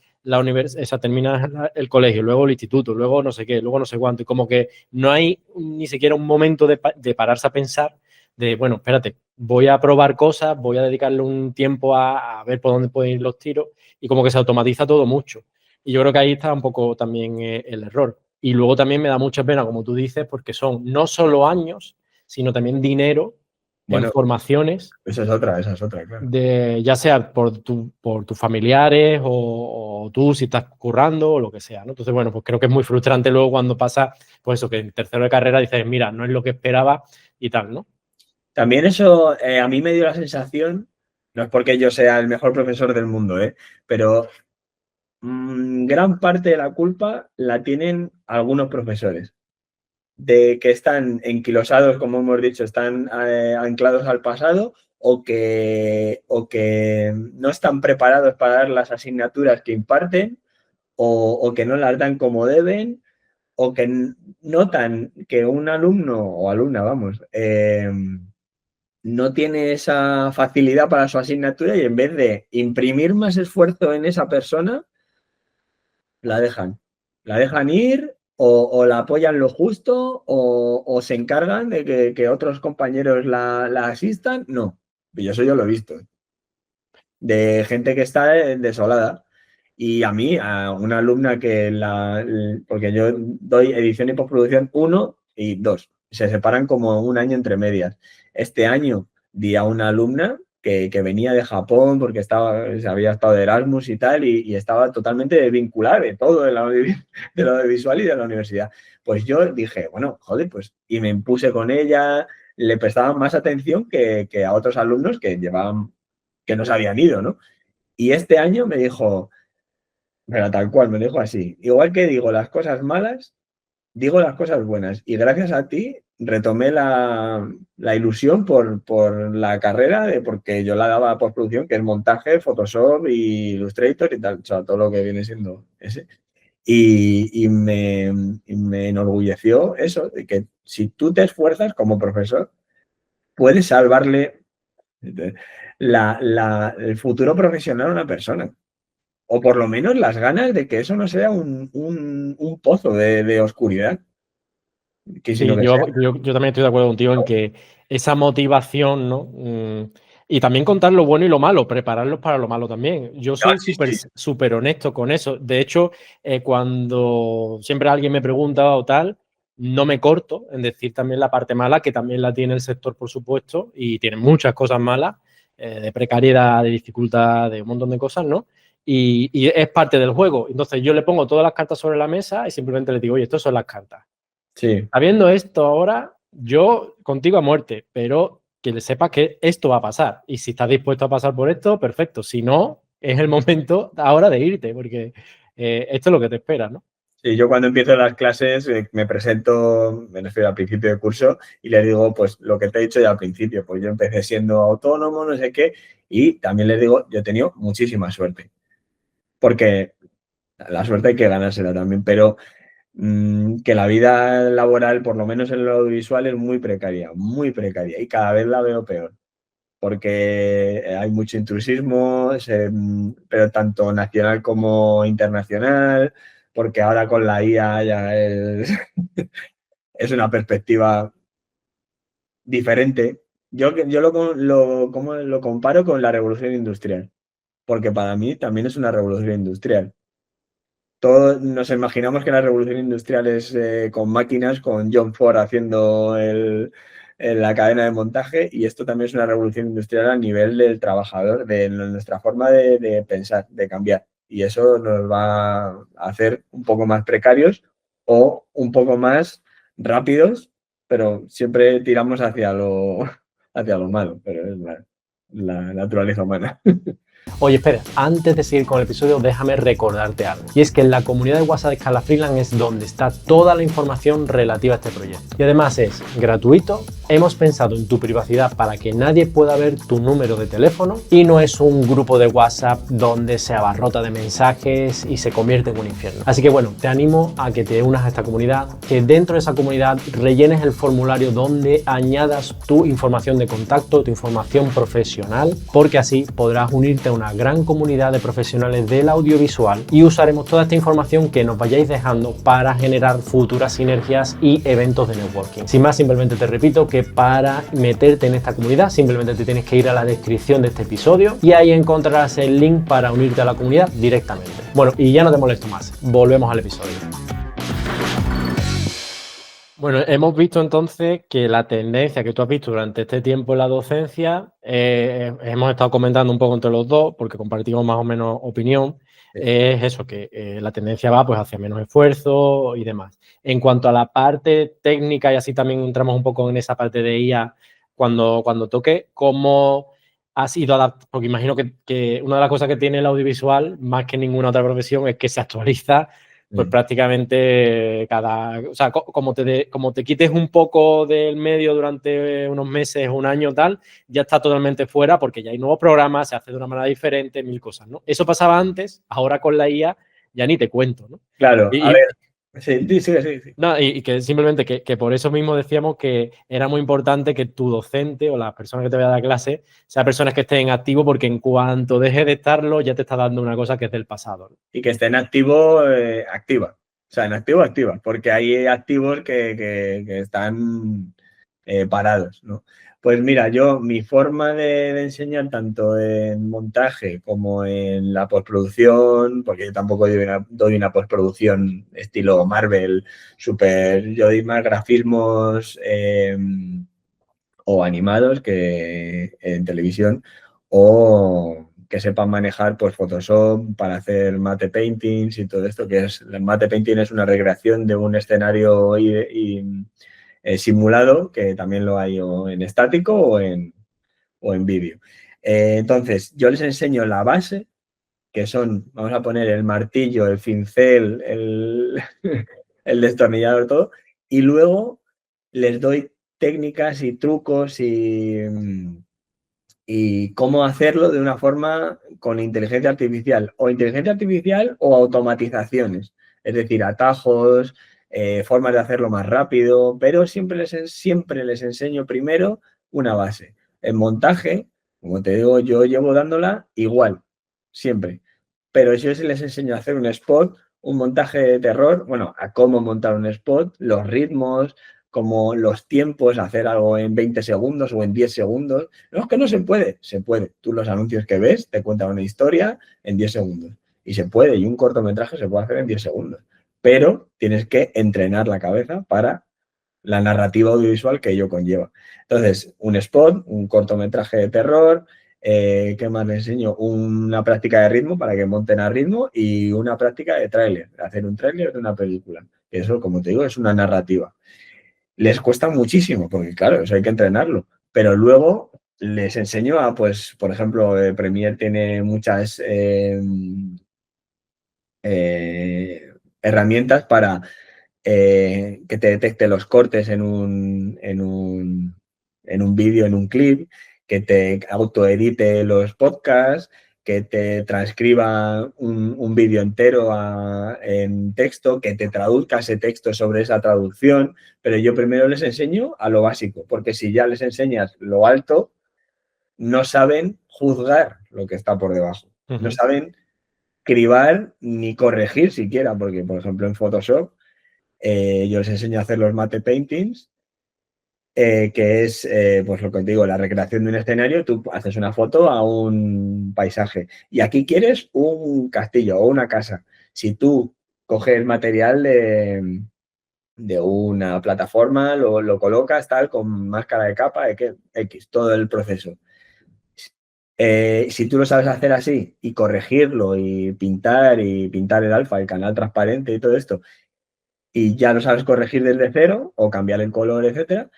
terminas el colegio, luego el instituto, luego no sé qué, luego no sé cuánto, y como que no hay ni siquiera un momento de pararse a pensar de, bueno, espérate, voy a probar cosas, voy a dedicarle un tiempo a ver por dónde pueden ir los tiros, y como que se automatiza todo mucho. Y yo creo que ahí está un poco también el error. Y luego también me da mucha pena, como tú dices, porque son no solo años, sino también dinero en Bueno, formaciones esa es otra, claro. ya sea por tus familiares o tú si estás currando o lo que sea, ¿no? Entonces, bueno, pues creo que es muy frustrante luego cuando pasa, pues eso, que en tercero de carrera dices, mira, no es lo que esperaba y tal, ¿no? También eso a mí me dio la sensación, no es porque yo sea el mejor profesor del mundo, pero gran parte de la culpa la tienen algunos profesores, de que están enquilosados, como hemos dicho, están anclados al pasado o que no están preparados para dar las asignaturas que imparten o que no las dan como deben o que notan que un alumno o alumna, vamos, no tiene esa facilidad para su asignatura y en vez de imprimir más esfuerzo en esa persona, la dejan. La dejan ir o la apoyan lo justo o se encargan de que otros compañeros la asistan. No, y eso yo lo he visto. De gente que está desolada. Y a mí, a una alumna porque yo doy edición y postproducción 1 y 2, se separan como un año entre medias. Este año di a una alumna que venía de Japón porque se había estado de Erasmus y tal, y estaba totalmente desvinculada de todo de lo audiovisual y de la universidad. Pues yo dije, bueno, joder, pues, y me puse con ella, le prestaba más atención que a otros alumnos que no se habían ido, ¿no? Y este año me dijo, pero tal cual, me dijo así, igual que digo las cosas malas, digo las cosas buenas. Y gracias a ti retomé la ilusión por la carrera, porque yo la daba a postproducción, que es montaje, Photoshop y Illustrator y tal, o sea, todo lo que viene siendo ese. Y me enorgulleció eso, de que si tú te esfuerzas como profesor, puedes salvarle el futuro profesional a una persona. o por lo menos las ganas de que eso no sea un pozo de oscuridad, sino Sí, que yo, sea. yo, yo también estoy de acuerdo contigo en que esa motivación, ¿no? Y también contar lo bueno y lo malo, prepararlos para lo malo también. Yo No, soy sí, súper sí. súper honesto con eso. De hecho, cuando siempre alguien me pregunta o tal, no me corto en decir también la parte mala, que también la tiene el sector, por supuesto, y tiene muchas cosas malas, de precariedad, de dificultad, de un montón de cosas, ¿no? Y es parte del juego. Entonces yo le pongo todas las cartas sobre la mesa y simplemente le digo, oye, estas son las cartas. Sí. Habiendo esto ahora, yo contigo a muerte, pero que le sepas que esto va a pasar. Y si estás dispuesto a pasar por esto, perfecto. Si no, es el momento ahora de irte, porque esto es lo que te espera, ¿no? Sí, yo cuando empiezo las clases me presento, me refiero al principio de curso, y les digo, pues lo que te he dicho ya al principio, pues yo empecé siendo autónomo, no sé qué, y también les digo, yo he tenido muchísima suerte, porque la suerte hay que ganársela también, pero que la vida laboral, por lo menos en lo audiovisual, es muy precaria, y cada vez la veo peor, porque hay mucho intrusismo, pero tanto nacional como internacional, porque ahora con la IA ya es una perspectiva diferente. Yo como lo comparo con la revolución industrial, porque para mí también es una revolución industrial. Todos nos imaginamos que la revolución industrial es con máquinas, con John Ford haciendo la cadena de montaje, y esto también es una revolución industrial a nivel del trabajador, de nuestra forma de pensar, de cambiar. Y eso nos va a hacer un poco más precarios o un poco más rápidos, pero siempre tiramos hacia lo malo, pero es la naturaleza humana. Oye, espera, antes de seguir con el episodio, déjame recordarte algo. Y es que en la comunidad de WhatsApp de Scala Freelance es donde está toda la información relativa a este proyecto. Y además es gratuito, hemos pensado en tu privacidad para que nadie pueda ver tu número de teléfono y no es un grupo de WhatsApp donde se abarrota de mensajes y se convierte en un infierno. Así que bueno, te animo a que te unas a esta comunidad, que dentro de esa comunidad rellenes el formulario donde añadas tu información de contacto, tu información profesional, porque así podrás unirte a una gran comunidad de profesionales del audiovisual y usaremos toda esta información que nos vayáis dejando para generar futuras sinergias y eventos de networking. Sin más, simplemente te repito que para meterte en esta comunidad simplemente te tienes que ir a la descripción de este episodio y ahí encontrarás el link para unirte a la comunidad directamente. Bueno, y ya no te molesto más, volvemos al episodio. Bueno, hemos visto entonces que la tendencia que tú has visto durante este tiempo en la docencia, hemos estado comentando un poco entre los dos, porque compartimos más o menos opinión, es eso, que la tendencia va pues hacia menos esfuerzo y demás. En cuanto a la parte técnica, y así también entramos un poco en esa parte de IA cuando toque, ¿cómo has ido adaptando? Porque imagino que una de las cosas que tiene el audiovisual, más que ninguna otra profesión, es que se actualiza pues prácticamente o sea, como te quites un poco del medio durante unos meses, un año, tal, ya está totalmente fuera porque ya hay nuevos programas, se hace de una manera diferente, mil cosas, ¿no? Eso pasaba antes, ahora con la IA ya ni te cuento, ¿no? Claro, a Y, ver, sí, sí, sí, sí. no, y que simplemente que por eso mismo decíamos que era muy importante que tu docente o la persona que te vaya a dar clase sea personas que estén en activo porque en cuanto deje de estarlo ya te está dando una cosa que es del pasado, ¿no? Y que esté en activo, activa. O sea, en activo, activa, porque hay activos que están parados, ¿no? Pues mira, mi forma de enseñar tanto en montaje como en la postproducción, porque yo tampoco doy una postproducción estilo Marvel, yo doy más grafismos o animados que en televisión, o que sepan manejar pues Photoshop para hacer matte paintings y todo esto, que es el matte painting es una recreación de un escenario simulado, que también lo hay o en estático o en vídeo. Entonces, yo les enseño la base, que son, vamos a poner el martillo, el cincel, el destornillador, todo, y luego les doy técnicas y trucos y cómo hacerlo de una forma con inteligencia artificial o automatizaciones, es decir, atajos, formas de hacerlo más rápido, pero siempre les enseño primero una base. En montaje, como te digo, yo llevo dándola igual, siempre. pero yo sí les enseño a hacer un spot, un montaje de terror, bueno, a cómo montar un spot, los ritmos, como los tiempos, hacer algo en 20 segundos o en 10 segundos. No, es que no se puede, se puede. Tú los anuncios que ves te cuentan una historia en 10 segundos. Y se puede, y un cortometraje se puede hacer en 10 segundos. Pero tienes que entrenar la cabeza para la narrativa audiovisual que ello conlleva. Entonces, un spot, un cortometraje de terror, ¿qué más les enseño? Una práctica de ritmo para que monten a ritmo y una práctica de tráiler, hacer un tráiler de una película. Eso, como te digo, es una narrativa. Les cuesta muchísimo, porque claro, eso hay que entrenarlo, pero luego les enseño a, pues, por ejemplo, Premiere tiene muchas herramientas para que te detecte los cortes en un vídeo, en un clip, que te autoedite los podcasts, que te transcriba un vídeo entero en texto, que te traduzca ese texto sobre esa traducción, pero yo primero les enseño a lo básico, porque si ya les enseñas lo alto, no saben juzgar lo que está por debajo, no saben cribar ni corregir siquiera, porque por ejemplo en Photoshop yo les enseño a hacer los matte paintings, que es, pues lo que te digo, la recreación de un escenario. Tú haces una foto a un paisaje y aquí quieres un castillo o una casa. Si tú coges material de una plataforma, lo colocas tal, con máscara de capa, X, todo el proceso. Si tú lo sabes hacer así y corregirlo y pintar el alfa, el canal transparente y todo esto, y ya lo sabes corregir desde cero o cambiar el color, etcétera.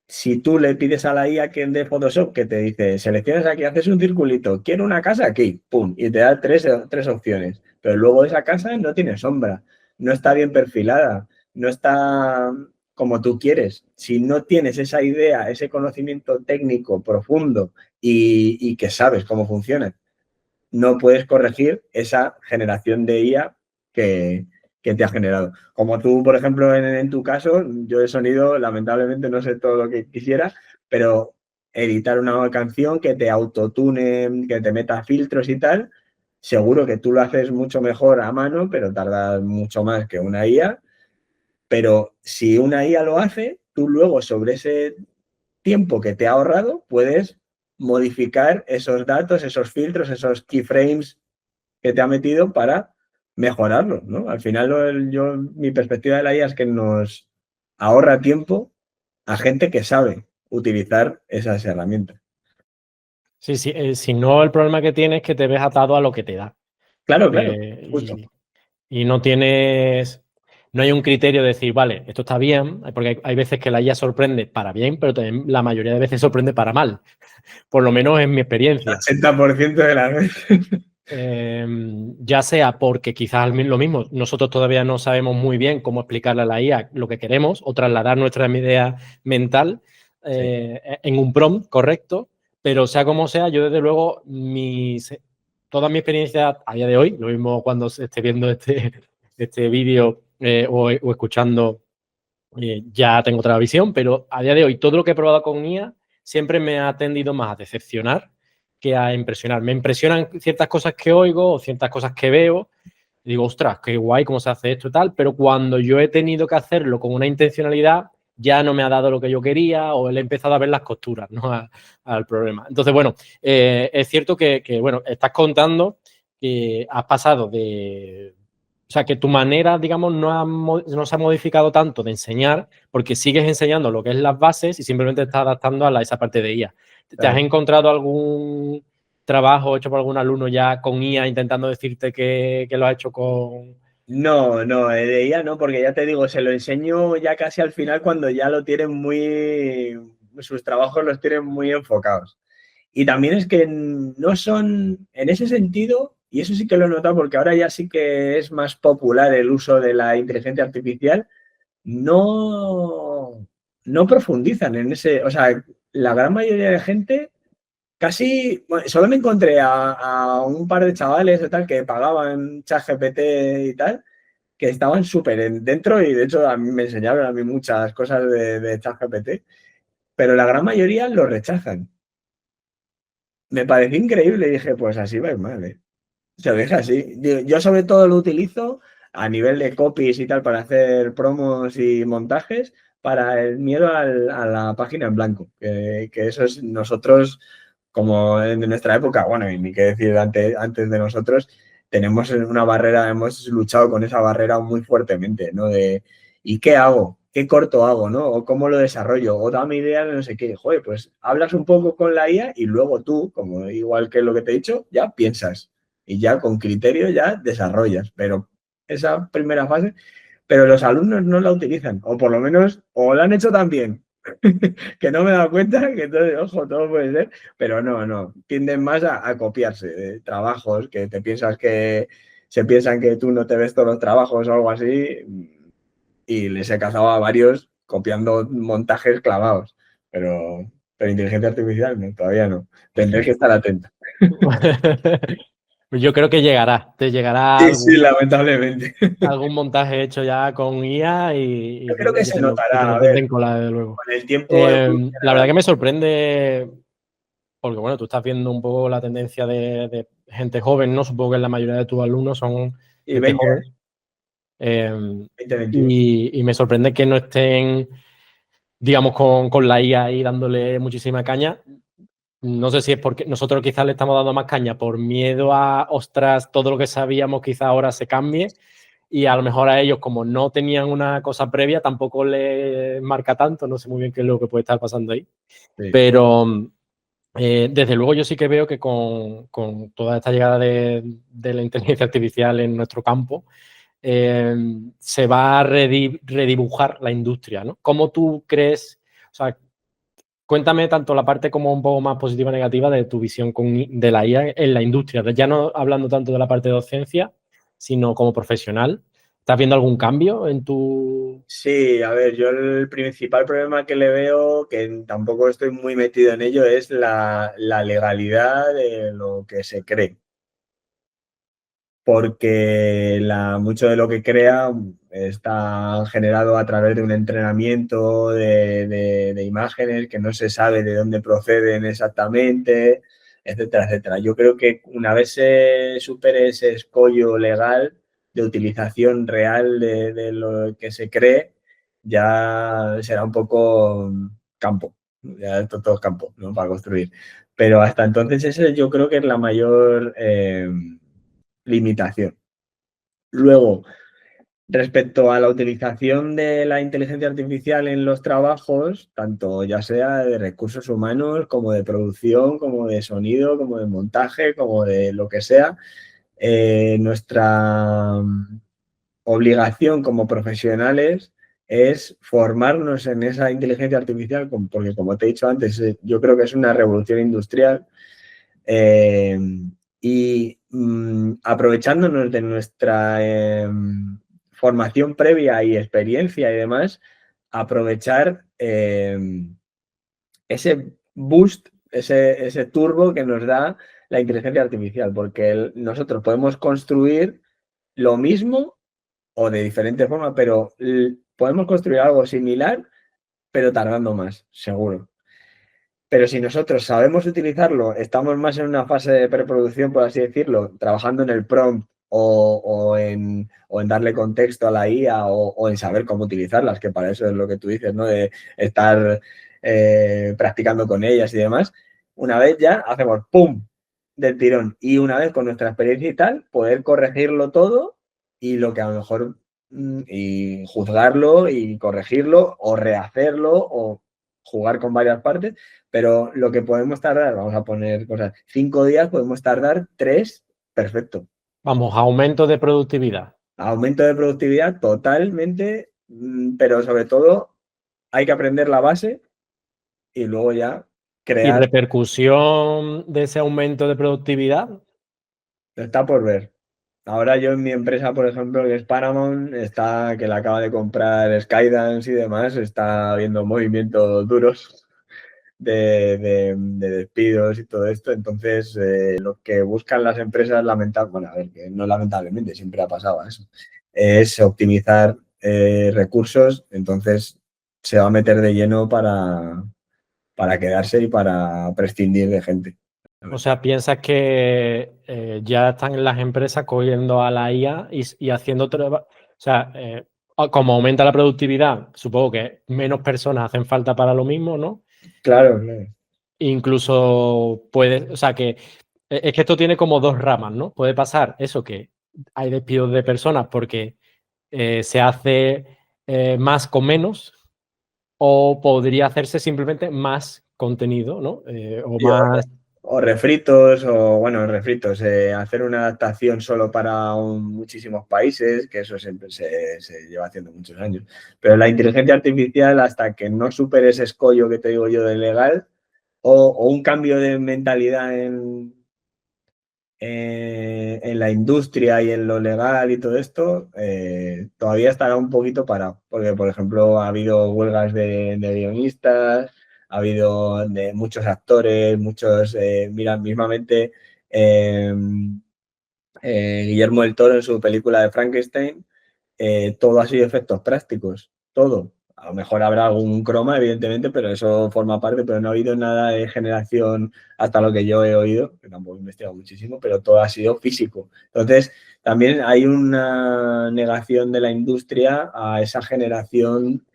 Si tú le pides a la IA que de Photoshop que te dice, seleccionas aquí, haces un circulito, quiero una casa aquí, pum, y te da tres opciones. Pero luego esa casa no tiene sombra, no está bien perfilada, no está como tú quieres. Si no tienes esa idea, ese conocimiento técnico profundo y que sabes cómo funciona, no puedes corregir esa generación de IA que te ha generado. Como tú, por ejemplo, en tu caso, yo de sonido, lamentablemente no sé todo lo que quisiera, pero editar una canción que te autotune, que te meta filtros y tal, seguro que tú lo haces mucho mejor a mano, pero tarda mucho más que una IA. Pero si una IA lo hace, tú luego sobre ese tiempo que te ha ahorrado puedes modificar esos datos, esos filtros, esos keyframes que te ha metido para mejorarlo, ¿no? Al final, mi perspectiva de la IA es que nos ahorra tiempo a gente que sabe utilizar esas herramientas. Sí, sí, si no, el problema que tienes es que te ves atado a lo que te da. Claro, justo. Y no tienes, no hay un criterio de decir, vale, esto está bien, porque hay veces que la IA sorprende para bien, pero también la mayoría de veces sorprende para mal, por lo menos en mi experiencia. 80% de las veces. Ya sea porque quizás lo mismo, nosotros todavía no sabemos muy bien cómo explicarle a la IA lo que queremos o trasladar nuestra idea mental en un prompt correcto, pero sea como sea, yo desde luego toda mi experiencia a día de hoy, lo mismo cuando se esté viendo este vídeo o escuchando, ya tengo otra visión, pero a día de hoy todo lo que he probado con IA siempre me ha tendido más a decepcionar que a impresionar. Me impresionan ciertas cosas que oigo o ciertas cosas que veo. Y digo, ostras, qué guay cómo se hace esto y tal, pero cuando yo he tenido que hacerlo con una intencionalidad, ya no me ha dado lo que yo quería o le he empezado a ver las costuras, ¿no? Al problema. Entonces, bueno, es cierto bueno, estás contando que has pasado de... O sea, que tu manera, digamos, no se ha modificado tanto de enseñar, porque sigues enseñando lo que es las bases y simplemente estás adaptando a esa parte de IA. ¿Te has encontrado algún trabajo hecho por algún alumno ya con IA intentando decirte que lo ha hecho con...? No, de IA no, porque ya te digo, se lo enseño ya casi al final cuando ya lo tienen sus trabajos los tienen muy enfocados. Y también es que no son, en ese sentido, y eso sí que lo he notado porque ahora ya sí que es más popular el uso de la inteligencia artificial, no profundizan en ese, o sea, la gran mayoría de gente casi, bueno, solo me encontré a un par de chavales y tal que pagaban ChatGPT y tal, que estaban súper dentro y de hecho a mí me enseñaron a mí muchas cosas de ChatGPT, pero la gran mayoría lo rechazan. Me pareció increíble y dije, pues así va a ir mal, ¿eh? Se deja así. Yo sobre todo lo utilizo a nivel de copies y tal para hacer promos y montajes para el miedo a la página en blanco. Que eso es nosotros, como en nuestra época, bueno, y ni qué decir antes de nosotros, tenemos una barrera, hemos luchado con esa barrera muy fuertemente, ¿no? De, ¿y qué hago? ¿Qué corto hago? ¿No? O cómo lo desarrollo, o dame ideas de no sé qué. Joder, pues hablas un poco con la IA y luego tú, como igual que lo que te he dicho, ya piensas y ya con criterio ya desarrollas, pero esa primera fase, pero los alumnos no la utilizan, o por lo menos, o la han hecho tan bien, que no me he dado cuenta, que todo, ojo, todo puede ser, pero no, tienden más a copiarse de trabajos que te piensas que se piensan que tú no te ves todos los trabajos o algo así, y les he cazado a varios copiando montajes clavados, pero inteligencia artificial no, todavía no, tendré que estar atento. Yo creo que llegará, te llegará Sí, sí, lamentablemente. algún montaje hecho ya con IA y Yo creo que se y que notará, lo a ver, intenten colar, desde luego. con el tiempo La evolucionará. verdad que me sorprende, porque bueno, tú estás viendo un poco la tendencia de gente joven, ¿no? Supongo que la mayoría de tus alumnos son Y gente 20 joven. años, eh, 20, 21. y me sorprende que no estén, digamos, con la IA ahí dándole muchísima caña. No sé si es porque nosotros quizás le estamos dando más caña por miedo a, ostras, todo lo que sabíamos quizás ahora se cambie, y a lo mejor a ellos, como no tenían una cosa previa, tampoco les marca tanto, no sé muy bien qué es lo que puede estar pasando ahí. Sí. Pero desde luego yo sí que veo que con toda esta llegada de la inteligencia artificial en nuestro campo, se va a redibujar la industria, ¿no? ¿Cómo tú crees? O sea, cuéntame tanto la parte como un poco más positiva y negativa de tu visión de la IA en la industria, ya no hablando tanto de la parte de docencia, sino como profesional. ¿Estás viendo algún cambio en tu...? Sí, a ver, yo el principal problema que le veo, que tampoco estoy muy metido en ello, es la legalidad de lo que se cree. Porque mucho de lo que crea está generado a través de un entrenamiento de imágenes que no se sabe de dónde proceden exactamente, etcétera, etcétera. Yo creo que una vez se supere ese escollo legal de utilización real de lo que se cree, ya será un poco campo, ya todo es campo, ¿no? Para construir. Pero hasta entonces ese yo creo que es la mayor limitación. Luego, respecto a la utilización de la inteligencia artificial en los trabajos, tanto ya sea de recursos humanos como de producción, como de sonido, como de montaje, como de lo que sea, nuestra obligación como profesionales es formarnos en esa inteligencia artificial, porque como te he dicho antes, yo creo que es una revolución industrial. Eh, y aprovechándonos de nuestra formación previa y experiencia y demás, aprovechar ese boost, ese turbo que nos da la inteligencia artificial, porque nosotros podemos construir lo mismo o de diferente forma, pero podemos construir algo similar, pero tardando más, seguro. Pero si nosotros sabemos utilizarlo, estamos más en una fase de preproducción, por así decirlo, trabajando en el prompt o en darle contexto a la IA o en saber cómo utilizarlas, que para eso es lo que tú dices, ¿no? De estar practicando con ellas y demás. Una vez ya hacemos ¡pum! Del tirón. Y una vez con nuestra experiencia y tal, poder corregirlo todo y lo que a lo mejor y juzgarlo y corregirlo o rehacerlo o jugar con varias partes, pero lo que podemos tardar, vamos a poner cosas, 5 días, podemos tardar 3, perfecto. Vamos, aumento de productividad. Aumento de productividad totalmente, pero sobre todo hay que aprender la base y luego ya ¿Y crear. repercusión de ese aumento de productividad? Está por ver. Ahora yo en mi empresa, por ejemplo, que es Paramount, que la acaba de comprar Skydance y demás, está habiendo movimientos duros de despidos y todo esto. Entonces, lo que buscan las empresas, bueno, a ver, que no lamentablemente, siempre ha pasado eso, es optimizar recursos. Entonces, se va a meter de lleno para quedarse y para prescindir de gente. O sea, piensas que ya están las empresas cogiendo a la IA y haciendo... O sea, como aumenta la productividad, supongo que menos personas hacen falta para lo mismo, ¿no? Claro, claro. Incluso puede... O sea, que es que esto tiene como dos ramas, ¿no? Puede pasar eso, que hay despidos de personas porque se hace más con menos, o podría hacerse simplemente más contenido, ¿no? O Sí, más... o refritos, o bueno, refritos, hacer una adaptación solo para muchísimos países, que eso siempre se lleva haciendo muchos años. Pero la inteligencia artificial, hasta que no supere ese escollo que te digo yo de legal, o un cambio de mentalidad en la industria y en lo legal y todo esto, todavía estará un poquito parado. Porque, por ejemplo, ha habido huelgas de guionistas, ha habido de muchos actores, muchos, mira, mismamente eh, Guillermo del Toro en su película de Frankenstein, todo ha sido efectos prácticos, todo. A lo mejor habrá algún croma, evidentemente, pero eso forma parte, pero no ha habido nada de generación hasta lo que yo he oído, que tampoco he investigado muchísimo, pero todo ha sido físico. Entonces, también hay una negación de la industria a esa generación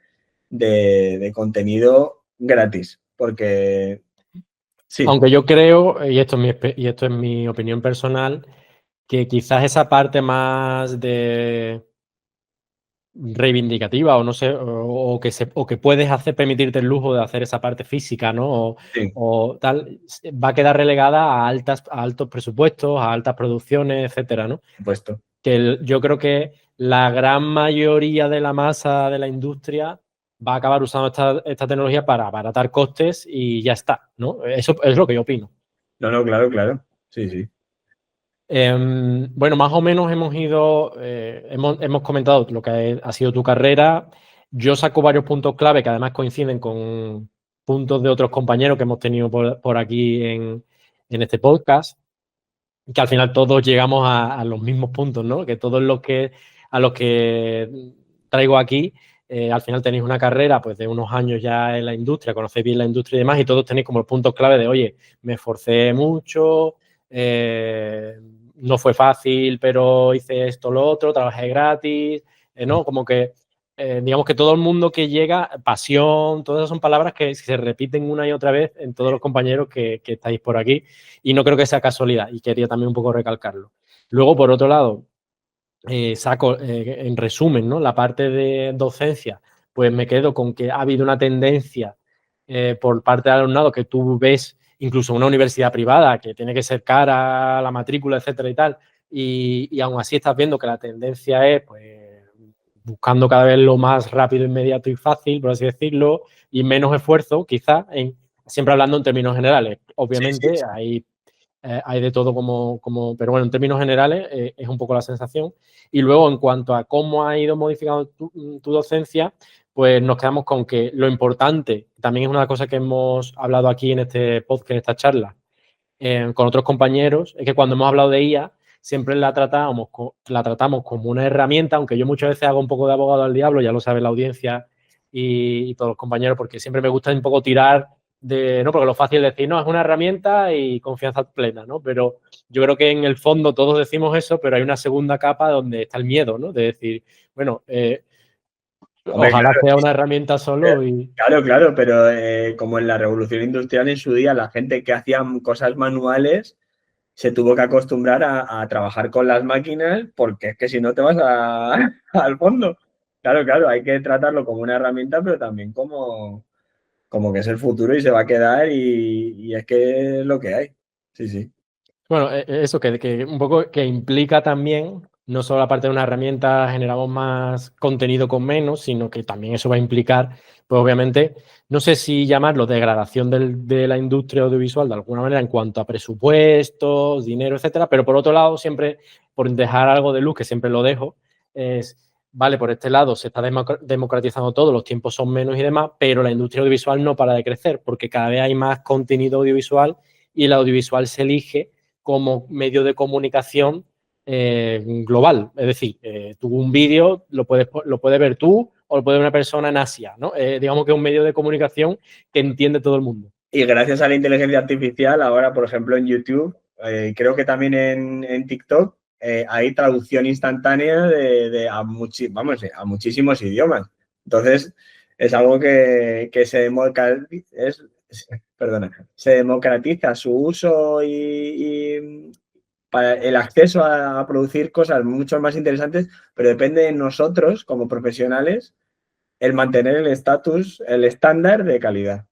de contenido gratis, porque sí, Aunque yo creo, y esto es mi opinión personal, que quizás esa parte más de reivindicativa o no sé, o que puedes hacer, permitirte el lujo de hacer esa parte física, ¿no? sí, O tal, va a quedar relegada a altos presupuestos, a altas producciones, etcétera, ¿no? puesto. Que yo creo que la gran mayoría de la masa de la industria va a acabar usando esta tecnología para abaratar costes y ya está, ¿no? Eso es lo que yo opino. No, no, claro, claro. Sí, sí. Bueno, más o menos hemos ido, hemos comentado lo que ha sido tu carrera. Yo saco varios puntos clave que además coinciden con puntos de otros compañeros que hemos tenido por aquí en este podcast, que al final todos llegamos a los mismos puntos, ¿no? Que todos a los que traigo aquí, al final tenéis una carrera pues de unos años ya en la industria, conocéis bien la industria y demás, y todos tenéis como los puntos clave de, oye, me esforcé mucho, no fue fácil, pero hice esto, lo otro, trabajé gratis, ¿no? Como que, digamos que todo el mundo que llega, pasión, todas esas son palabras que se repiten una y otra vez en todos los compañeros que estáis por aquí, y no creo que sea casualidad, y quería también un poco recalcarlo. Luego, por otro lado, saco en resumen, ¿no? La parte de docencia, pues me quedo con que ha habido una tendencia por parte del alumnado que tú ves incluso una universidad privada que tiene que ser cara la matrícula, etcétera y tal, y aún así estás viendo que la tendencia es pues buscando cada vez lo más rápido, inmediato y fácil, por así decirlo, y menos esfuerzo, quizás, siempre hablando en términos generales. Sí, sí, Obviamente sí. hay de todo pero bueno, en términos generales es un poco la sensación. Y luego, en cuanto a cómo ha ido modificando tu docencia, pues nos quedamos con que lo importante, también es una cosa que hemos hablado aquí en este podcast, en esta charla, con otros compañeros, es que cuando hemos hablado de IA, siempre la tratamos como una herramienta, aunque yo muchas veces hago un poco de abogado al diablo, ya lo sabe la audiencia y todos los compañeros, porque siempre me gusta un poco tirar no, porque lo fácil es decir, no, es una herramienta y confianza plena, ¿no? Pero yo creo que en el fondo todos decimos eso, pero hay una segunda capa donde está el miedo, ¿no? De decir, bueno, Hombre, ojalá sea una herramienta solo y... claro, claro, pero como en la revolución industrial en su día, la gente que hacía cosas manuales se tuvo que acostumbrar a trabajar con las máquinas porque es que si no te vas al fondo. Claro, claro, hay que tratarlo como una herramienta, pero también como que es el futuro y se va a quedar y es que es lo que hay. Sí, sí. Bueno, eso que un poco que implica también, no solo la parte de una herramienta generamos más contenido con menos, sino que también eso va a implicar, pues obviamente, no sé si llamarlo degradación de la industria audiovisual de alguna manera en cuanto a presupuestos, dinero, etcétera, pero por otro lado, siempre por dejar algo de luz, que siempre lo dejo, es, vale, por este lado se está democratizando todo, los tiempos son menos y demás, pero la industria audiovisual no para de crecer, porque cada vez hay más contenido audiovisual y el audiovisual se elige como medio de comunicación global. Es decir, tú un vídeo lo puedes ver tú o lo puede ver una persona en Asia, ¿no? Digamos que es un medio de comunicación que entiende todo el mundo. Y gracias a la inteligencia artificial, ahora, por ejemplo, en YouTube, creo que también en TikTok, hay traducción instantánea a muchísimos idiomas. Entonces, es algo que se democratiza su uso y para el acceso a producir cosas mucho más interesantes, pero depende de nosotros, como profesionales, el mantener el estatus, el estándar de calidad.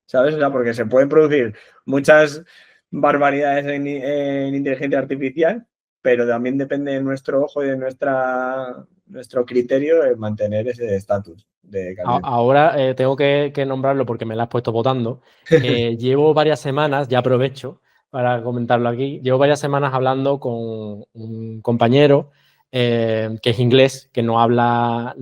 ¿Sabes? O sea, porque se pueden producir muchas barbaridades en inteligencia artificial, pero también depende de nuestro ojo y de nuestro criterio el mantener ese estatus de calidad. Ahora tengo que nombrarlo porque me la has puesto votando. Llevo varias semanas, ya aprovecho para comentarlo aquí, llevo varias semanas hablando con un compañero que es inglés, que no habla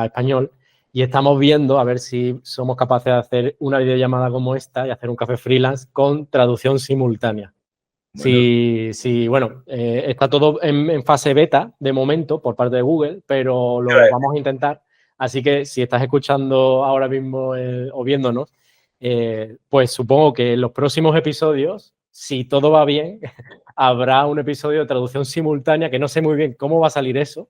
español, y estamos viendo a ver si somos capaces de hacer una videollamada como esta y hacer un café freelance con traducción simultánea. Bueno, Sí, bueno, está todo en fase beta de momento por parte de Google, pero lo vamos a intentar. Así que si estás escuchando ahora mismo o viéndonos, pues supongo que en los próximos episodios, si todo va bien, habrá un episodio de traducción simultánea, que no sé muy bien cómo va a salir eso,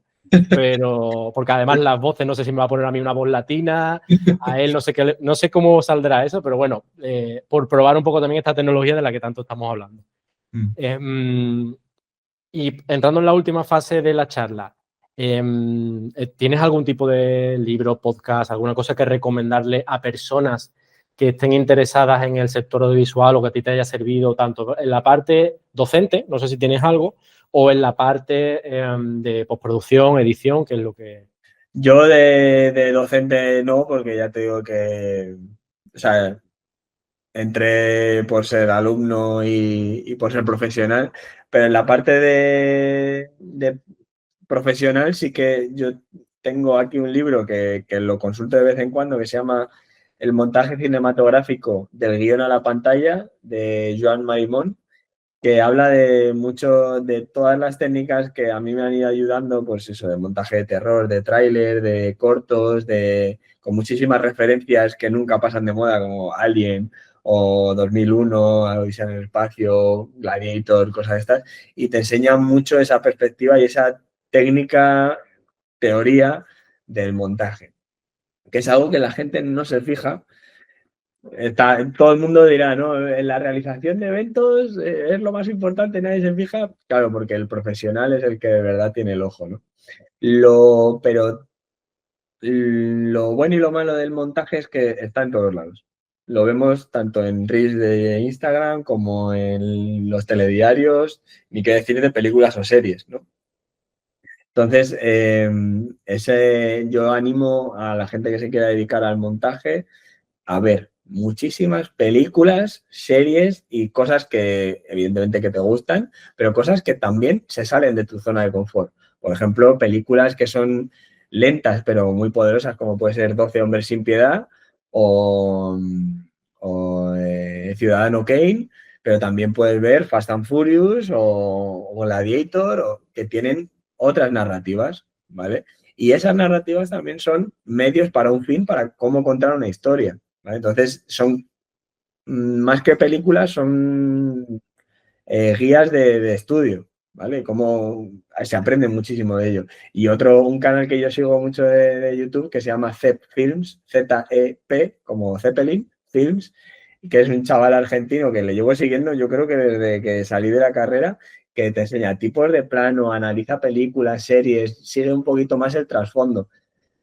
pero porque además las voces, no sé si me va a poner a mí una voz latina, a él no sé cómo saldrá eso, pero bueno, por probar un poco también esta tecnología de la que tanto estamos hablando. Y entrando en la última fase de la charla, ¿tienes algún tipo de libro, podcast, alguna cosa que recomendarle a personas que estén interesadas en el sector audiovisual o que a ti te haya servido tanto en la parte docente, no sé si tienes algo, o en la parte de postproducción, edición, que es lo que... yo de docente no, porque ya te digo que, o sea, entré por ser alumno y por ser profesional, pero en la parte de profesional sí que yo tengo aquí un libro que lo consulto de vez en cuando que se llama El montaje cinematográfico del guión a la pantalla de Joan Marimón, que habla de mucho de todas las técnicas que a mí me han ido ayudando, pues eso, de montaje de terror, de tráiler, de cortos, con muchísimas referencias que nunca pasan de moda, como Alien o 2001, Odisea en el espacio, Gladiator, cosas de estas, y te enseñan mucho esa perspectiva y esa técnica, teoría del montaje, que es algo que la gente no se fija. Todo el mundo dirá, ¿no? En la realización de eventos es lo más importante, nadie se fija. Claro, porque el profesional es el que de verdad tiene el ojo, ¿no? Pero lo bueno y lo malo del montaje es que está en todos lados. Lo vemos tanto en Reels de Instagram como en los telediarios, ni qué decir de películas o series, ¿no? Entonces, yo animo a la gente que se quiera dedicar al montaje a ver muchísimas películas, series y cosas que evidentemente que te gustan, pero cosas que también se salen de tu zona de confort. Por ejemplo, películas que son lentas pero muy poderosas, como puede ser 12 hombres sin piedad o Ciudadano Kane, pero también puedes ver Fast and Furious o Gladiator, que tienen otras narrativas, ¿vale? Y esas narrativas también son medios para un fin, para cómo contar una historia, ¿vale? Entonces, son más que películas, son guías de estudio, ¿vale? Cómo se aprende muchísimo de ello. Y un canal que yo sigo mucho de YouTube que se llama Zep Films, Z-E-P, como Zeppelin Films, que es un chaval argentino que le llevo siguiendo, yo creo que desde que salí de la carrera, que te enseña tipos de plano, analiza películas, series, sigue un poquito más el trasfondo.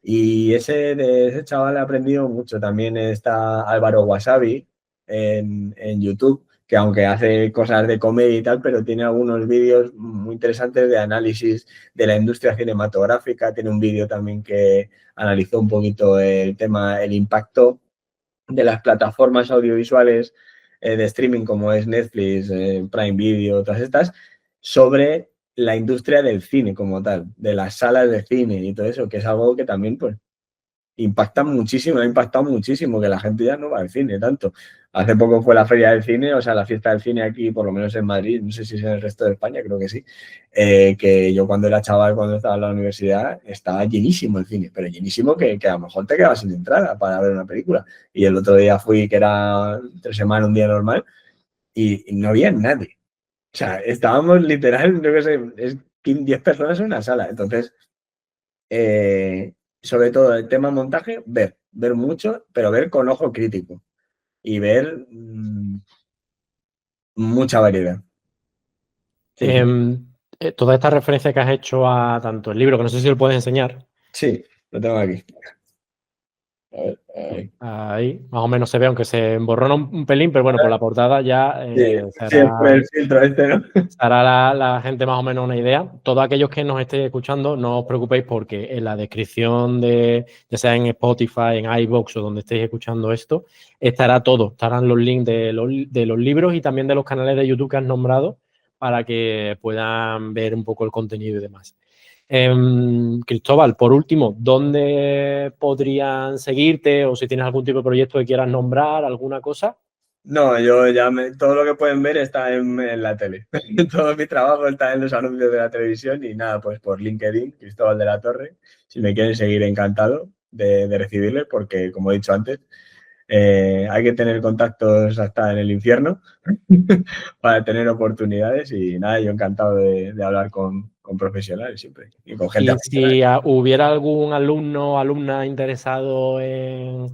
Y de ese chaval he aprendido mucho. También está Álvaro Wasabi en YouTube, que aunque hace cosas de comedia y tal, pero tiene algunos vídeos muy interesantes de análisis de la industria cinematográfica. Tiene un vídeo también que analizó un poquito el tema, el impacto de las plataformas audiovisuales de streaming como es Netflix, Prime Video, todas estas, sobre la industria del cine como tal, de las salas de cine y todo eso, que es algo que también pues impactan muchísimo, ha impactado muchísimo, que la gente ya no va al cine tanto. Hace poco fue la feria del cine, o sea, la fiesta del cine aquí, por lo menos en Madrid, no sé si es en el resto de España, creo que sí, que yo cuando era chaval, cuando estaba en la universidad, estaba llenísimo el cine, pero llenísimo que a lo mejor te quedabas sin entrada para ver una película. Y el otro día fui, que era 3 semanas, un día normal, y no había nadie. O sea, estábamos literal, no sé, 10 personas en una sala. Entonces, sobre todo el tema montaje, ver mucho, pero ver con ojo crítico y ver mucha variedad. Sí, sí. Toda esta referencia que has hecho a tanto el libro, que no sé si lo puedes enseñar, Sí, lo tengo aquí. A ver, ahí. ahí más o menos se ve, aunque se emborrona un pelín, pero bueno, por la portada ya Sí, sí, es por será, el filtro este, ¿no? hará la gente más o menos una idea. Todos aquellos que nos estéis escuchando, no os preocupéis porque en la descripción ya sea en Spotify, en iVoox o donde estéis escuchando esto, estará todo. Estarán los links de los libros y también de los canales de YouTube que has nombrado para que puedan ver un poco el contenido y demás. Cristóbal, por último, ¿dónde podrían seguirte o si tienes algún tipo de proyecto que quieras nombrar, alguna cosa? No, yo ya todo lo que pueden ver está en la tele. Todo mi trabajo está en los anuncios de la televisión y nada, pues por LinkedIn, Cristóbal de la Torre. Si me quieren seguir, encantado de recibirles, porque como he dicho antes, hay que tener contactos hasta en el infierno para tener oportunidades y nada, yo encantado de hablar con profesionales siempre y con gente Y aficionada. si hubiera algún alumno o alumna interesado en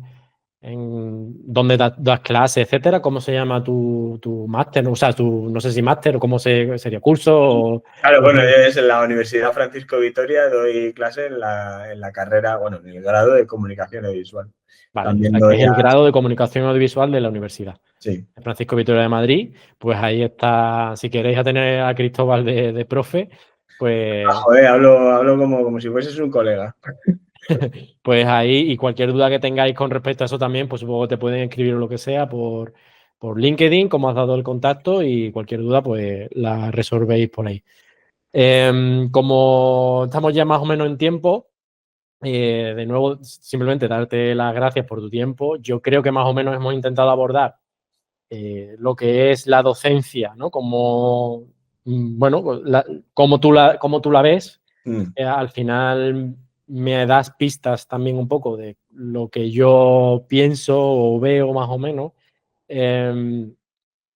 dónde das clases, etcétera, ¿cómo se llama tu máster? O sea, no sé si máster o cómo sería curso o Claro, cómo bueno, yo sería. es en la Universidad Francisco Vitoria, doy clase en la carrera, bueno, en el grado de comunicación audiovisual. Vale, o También sea, que es doy el grado de comunicación audiovisual de la universidad. sí. Francisco Vitoria de Madrid, pues ahí está, si queréis a tener a Cristóbal de profe, pues, Joder, hablo como si fueses un colega. pues ahí, y cualquier duda que tengáis con respecto a eso también, pues supongo que te pueden escribir o lo que sea por LinkedIn, como has dado el contacto, y cualquier duda, pues la resolvéis por ahí. Como estamos ya más o menos en tiempo, de nuevo, simplemente darte las gracias por tu tiempo. Yo creo que más o menos hemos intentado abordar lo que es la docencia, ¿no? Como, bueno, pues como tú la ves, Mm, al final me das pistas también un poco de lo que yo pienso o veo más o menos. Eh,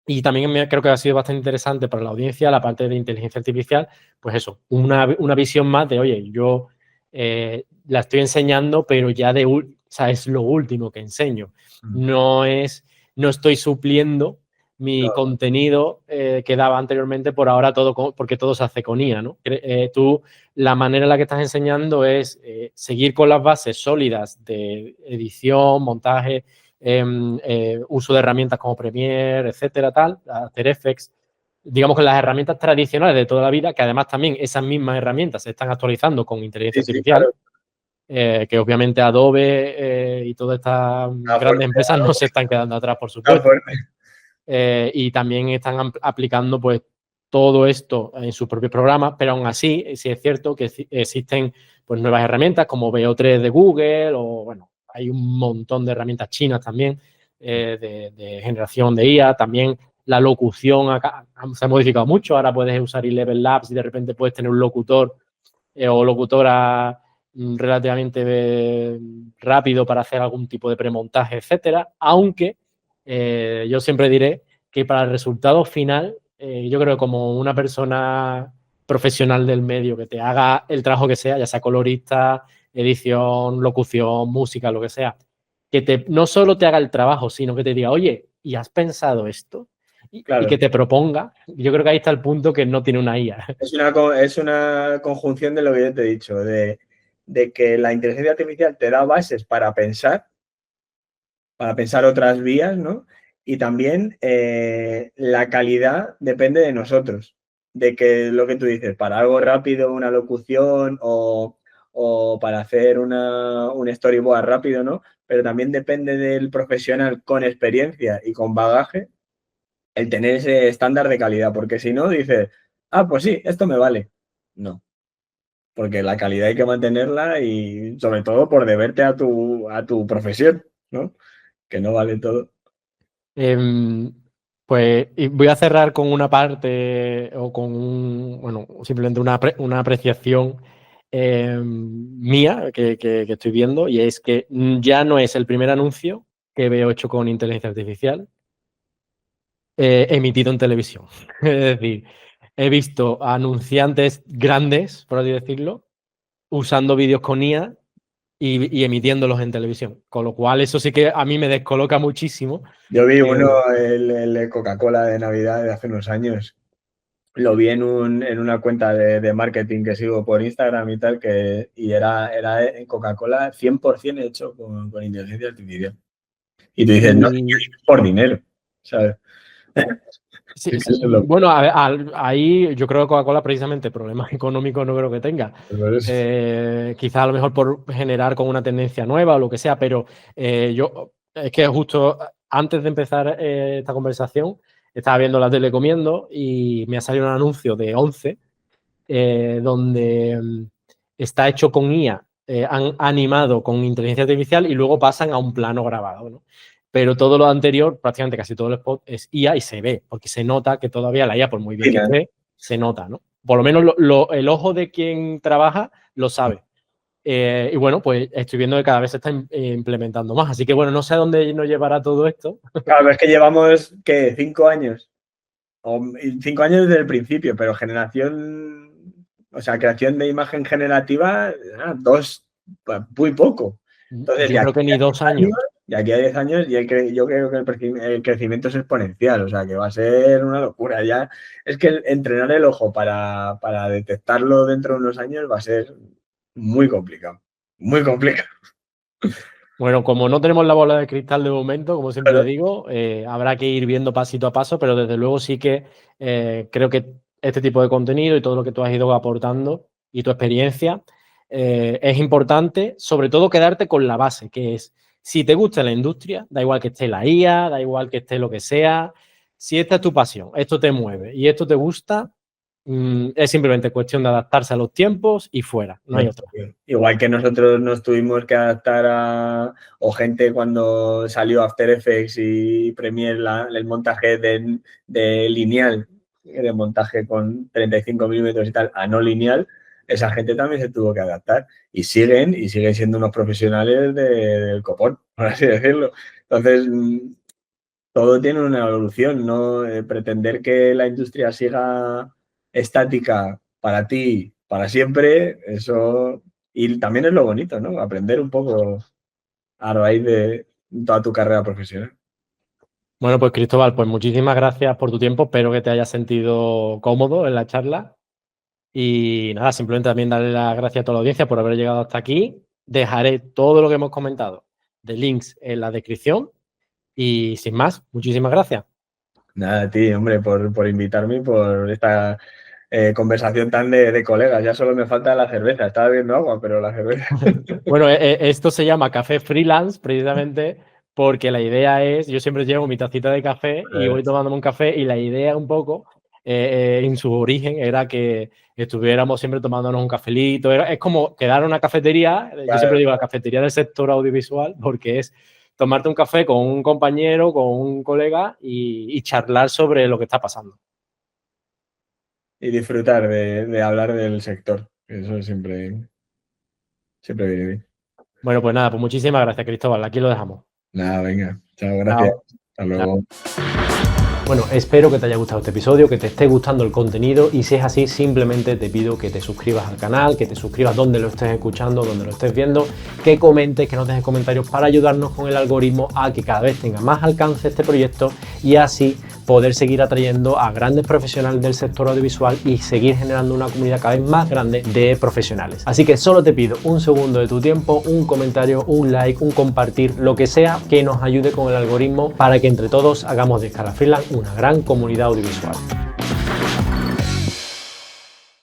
y también creo que ha sido bastante interesante para la audiencia la parte de inteligencia artificial, pues eso, una visión más de, oye, yo la estoy enseñando, pero ya o sea, es lo último que enseño. mm. No estoy supliendo mi No, contenido que daba anteriormente por ahora porque todo se hace con IA, ¿no? Tú, la manera en la que estás enseñando es seguir con las bases sólidas de edición, montaje, uso de herramientas como Premiere, etcétera, tal, After Effects, digamos que las herramientas tradicionales de toda la vida, que además también esas mismas herramientas se están actualizando con inteligencia sí, sí, artificial, claro. que obviamente Adobe y todas estas Está grandes fuerte, empresas no se están quedando atrás, por está supuesto. fuerte. Y también están aplicando pues todo esto en sus propios programas, pero aún así sí es cierto que existen pues nuevas herramientas como VO3 de Google o bueno, hay un montón de herramientas chinas también de generación de IA, también la locución acá se ha modificado mucho, ahora puedes usar Eleven Labs y de repente puedes tener un locutor o locutora relativamente rápido para hacer algún tipo de premontaje, etcétera, aunque yo siempre diré que para el resultado final, yo creo que como una persona profesional del medio que te haga el trabajo que sea, ya sea colorista, edición, locución, música, lo que sea, no solo te haga el trabajo, sino que te diga, oye, ¿y has pensado esto? Y que Claro. te proponga, yo creo que ahí está el punto que no tiene una IA. Es una conjunción de lo que yo te he dicho, de que la inteligencia artificial te da bases para pensar otras vías, ¿no? Y también la calidad depende de nosotros, de que lo que tú dices, para algo rápido, una locución o para hacer un storyboard rápido, ¿no? Pero también depende del profesional con experiencia y con bagaje el tener ese estándar de calidad, porque si no, dices, ah, pues sí, esto me vale. No, porque la calidad hay que mantenerla y sobre todo por deberte a tu profesión, ¿no? Que no vale todo. Pues y voy a cerrar con una parte o con simplemente una apreciación mía que estoy viendo, y es que ya no es el primer anuncio que veo hecho con inteligencia artificial emitido en televisión. Es decir, he visto anunciantes grandes, por así decirlo, usando vídeos con IA y emitiéndolos en televisión. Con lo cual, eso sí que a mí me descoloca muchísimo. Yo vi uno, el de Coca-Cola de Navidad de hace unos años. Lo vi en una cuenta de marketing que sigo por Instagram y tal, y era en Coca-Cola 100% hecho con inteligencia artificial. Y tú dices, no, por dinero, ¿sabes? Sí, bueno, ahí yo creo que Coca-Cola precisamente problemas económicos no creo que tenga. Quizás a lo mejor por generar con una tendencia nueva o lo que sea, pero yo es que justo antes de empezar esta conversación estaba viendo la tele comiendo y me ha salido un anuncio de 11 donde está hecho con IA, han animado con inteligencia artificial y luego pasan a un plano grabado, ¿no? Pero todo lo anterior, prácticamente casi todo el spot es IA y se ve, porque se nota que todavía la IA, por muy bien que esté, se nota, ¿no? Por lo menos el ojo de quien trabaja lo sabe. Y bueno, pues estoy viendo que cada vez se está implementando más. Así que bueno, no sé a dónde nos llevará todo esto. Claro, es que llevamos, ¿qué? 5 años. O 5 años desde el principio, pero creación de imagen generativa, 2, muy poco. Entonces, yo creo que ni 2 años. De aquí a 10 años, yo creo que el crecimiento es exponencial, o sea, que va a ser una locura. Ya es que entrenar el ojo para detectarlo dentro de unos años va a ser muy complicado, muy complicado. Bueno, como no tenemos la bola de cristal de momento, como siempre digo, habrá que ir viendo pasito a paso, pero desde luego sí que creo que este tipo de contenido y todo lo que tú has ido aportando y tu experiencia es importante, sobre todo quedarte con la base, que es, si te gusta la industria, da igual que esté la IA, da igual que esté lo que sea, si esta es tu pasión, esto te mueve y esto te gusta, es simplemente cuestión de adaptarse a los tiempos y fuera, no hay otra. Igual que nosotros nos tuvimos que adaptar o gente cuando salió After Effects y Premiere, el montaje de lineal, de montaje con 35 milímetros y tal, a no lineal, esa gente también se tuvo que adaptar y siguen siendo unos profesionales del copón, por así decirlo. Entonces, todo tiene una evolución, no pretender que la industria siga estática para ti, para siempre, eso, y también es lo bonito, ¿no? Aprender un poco a raíz de toda tu carrera profesional. Bueno, pues Cristóbal, pues muchísimas gracias por tu tiempo, espero que te hayas sentido cómodo en la charla y nada, simplemente también darle las gracias a toda la audiencia por haber llegado hasta aquí. Dejaré todo lo que hemos comentado de links en la descripción y sin más, muchísimas gracias. Nada, a ti, hombre, por invitarme y por esta conversación tan de colegas. Ya solo me falta la cerveza. Estaba bebiendo agua, pero la cerveza. Bueno, esto se llama café freelance precisamente porque la idea es, yo siempre llevo mi tacita de café y voy tomándome un café y la idea un poco, en su origen, era que estuviéramos siempre tomándonos un cafelito. Es como quedar en una cafetería, yo siempre digo la cafetería del sector audiovisual, porque es tomarte un café con un compañero, con un colega y charlar sobre lo que está pasando. Y disfrutar de hablar del sector. Eso siempre viene bien. Bueno, pues nada, pues muchísimas gracias, Cristóbal. Aquí lo dejamos. Nada, venga. Chao, gracias. Chao. Hasta luego. Bueno, espero que te haya gustado este episodio, que te esté gustando el contenido y si es así, simplemente te pido que te suscribas al canal, que te suscribas donde lo estés escuchando, donde lo estés viendo, que comentes, que nos dejes comentarios para ayudarnos con el algoritmo a que cada vez tenga más alcance este proyecto y así poder seguir atrayendo a grandes profesionales del sector audiovisual y seguir generando una comunidad cada vez más grande de profesionales. Así que solo te pido un segundo de tu tiempo, un comentario, un like, un compartir, lo que sea que nos ayude con el algoritmo para que entre todos hagamos de Scala Freelance una gran comunidad audiovisual.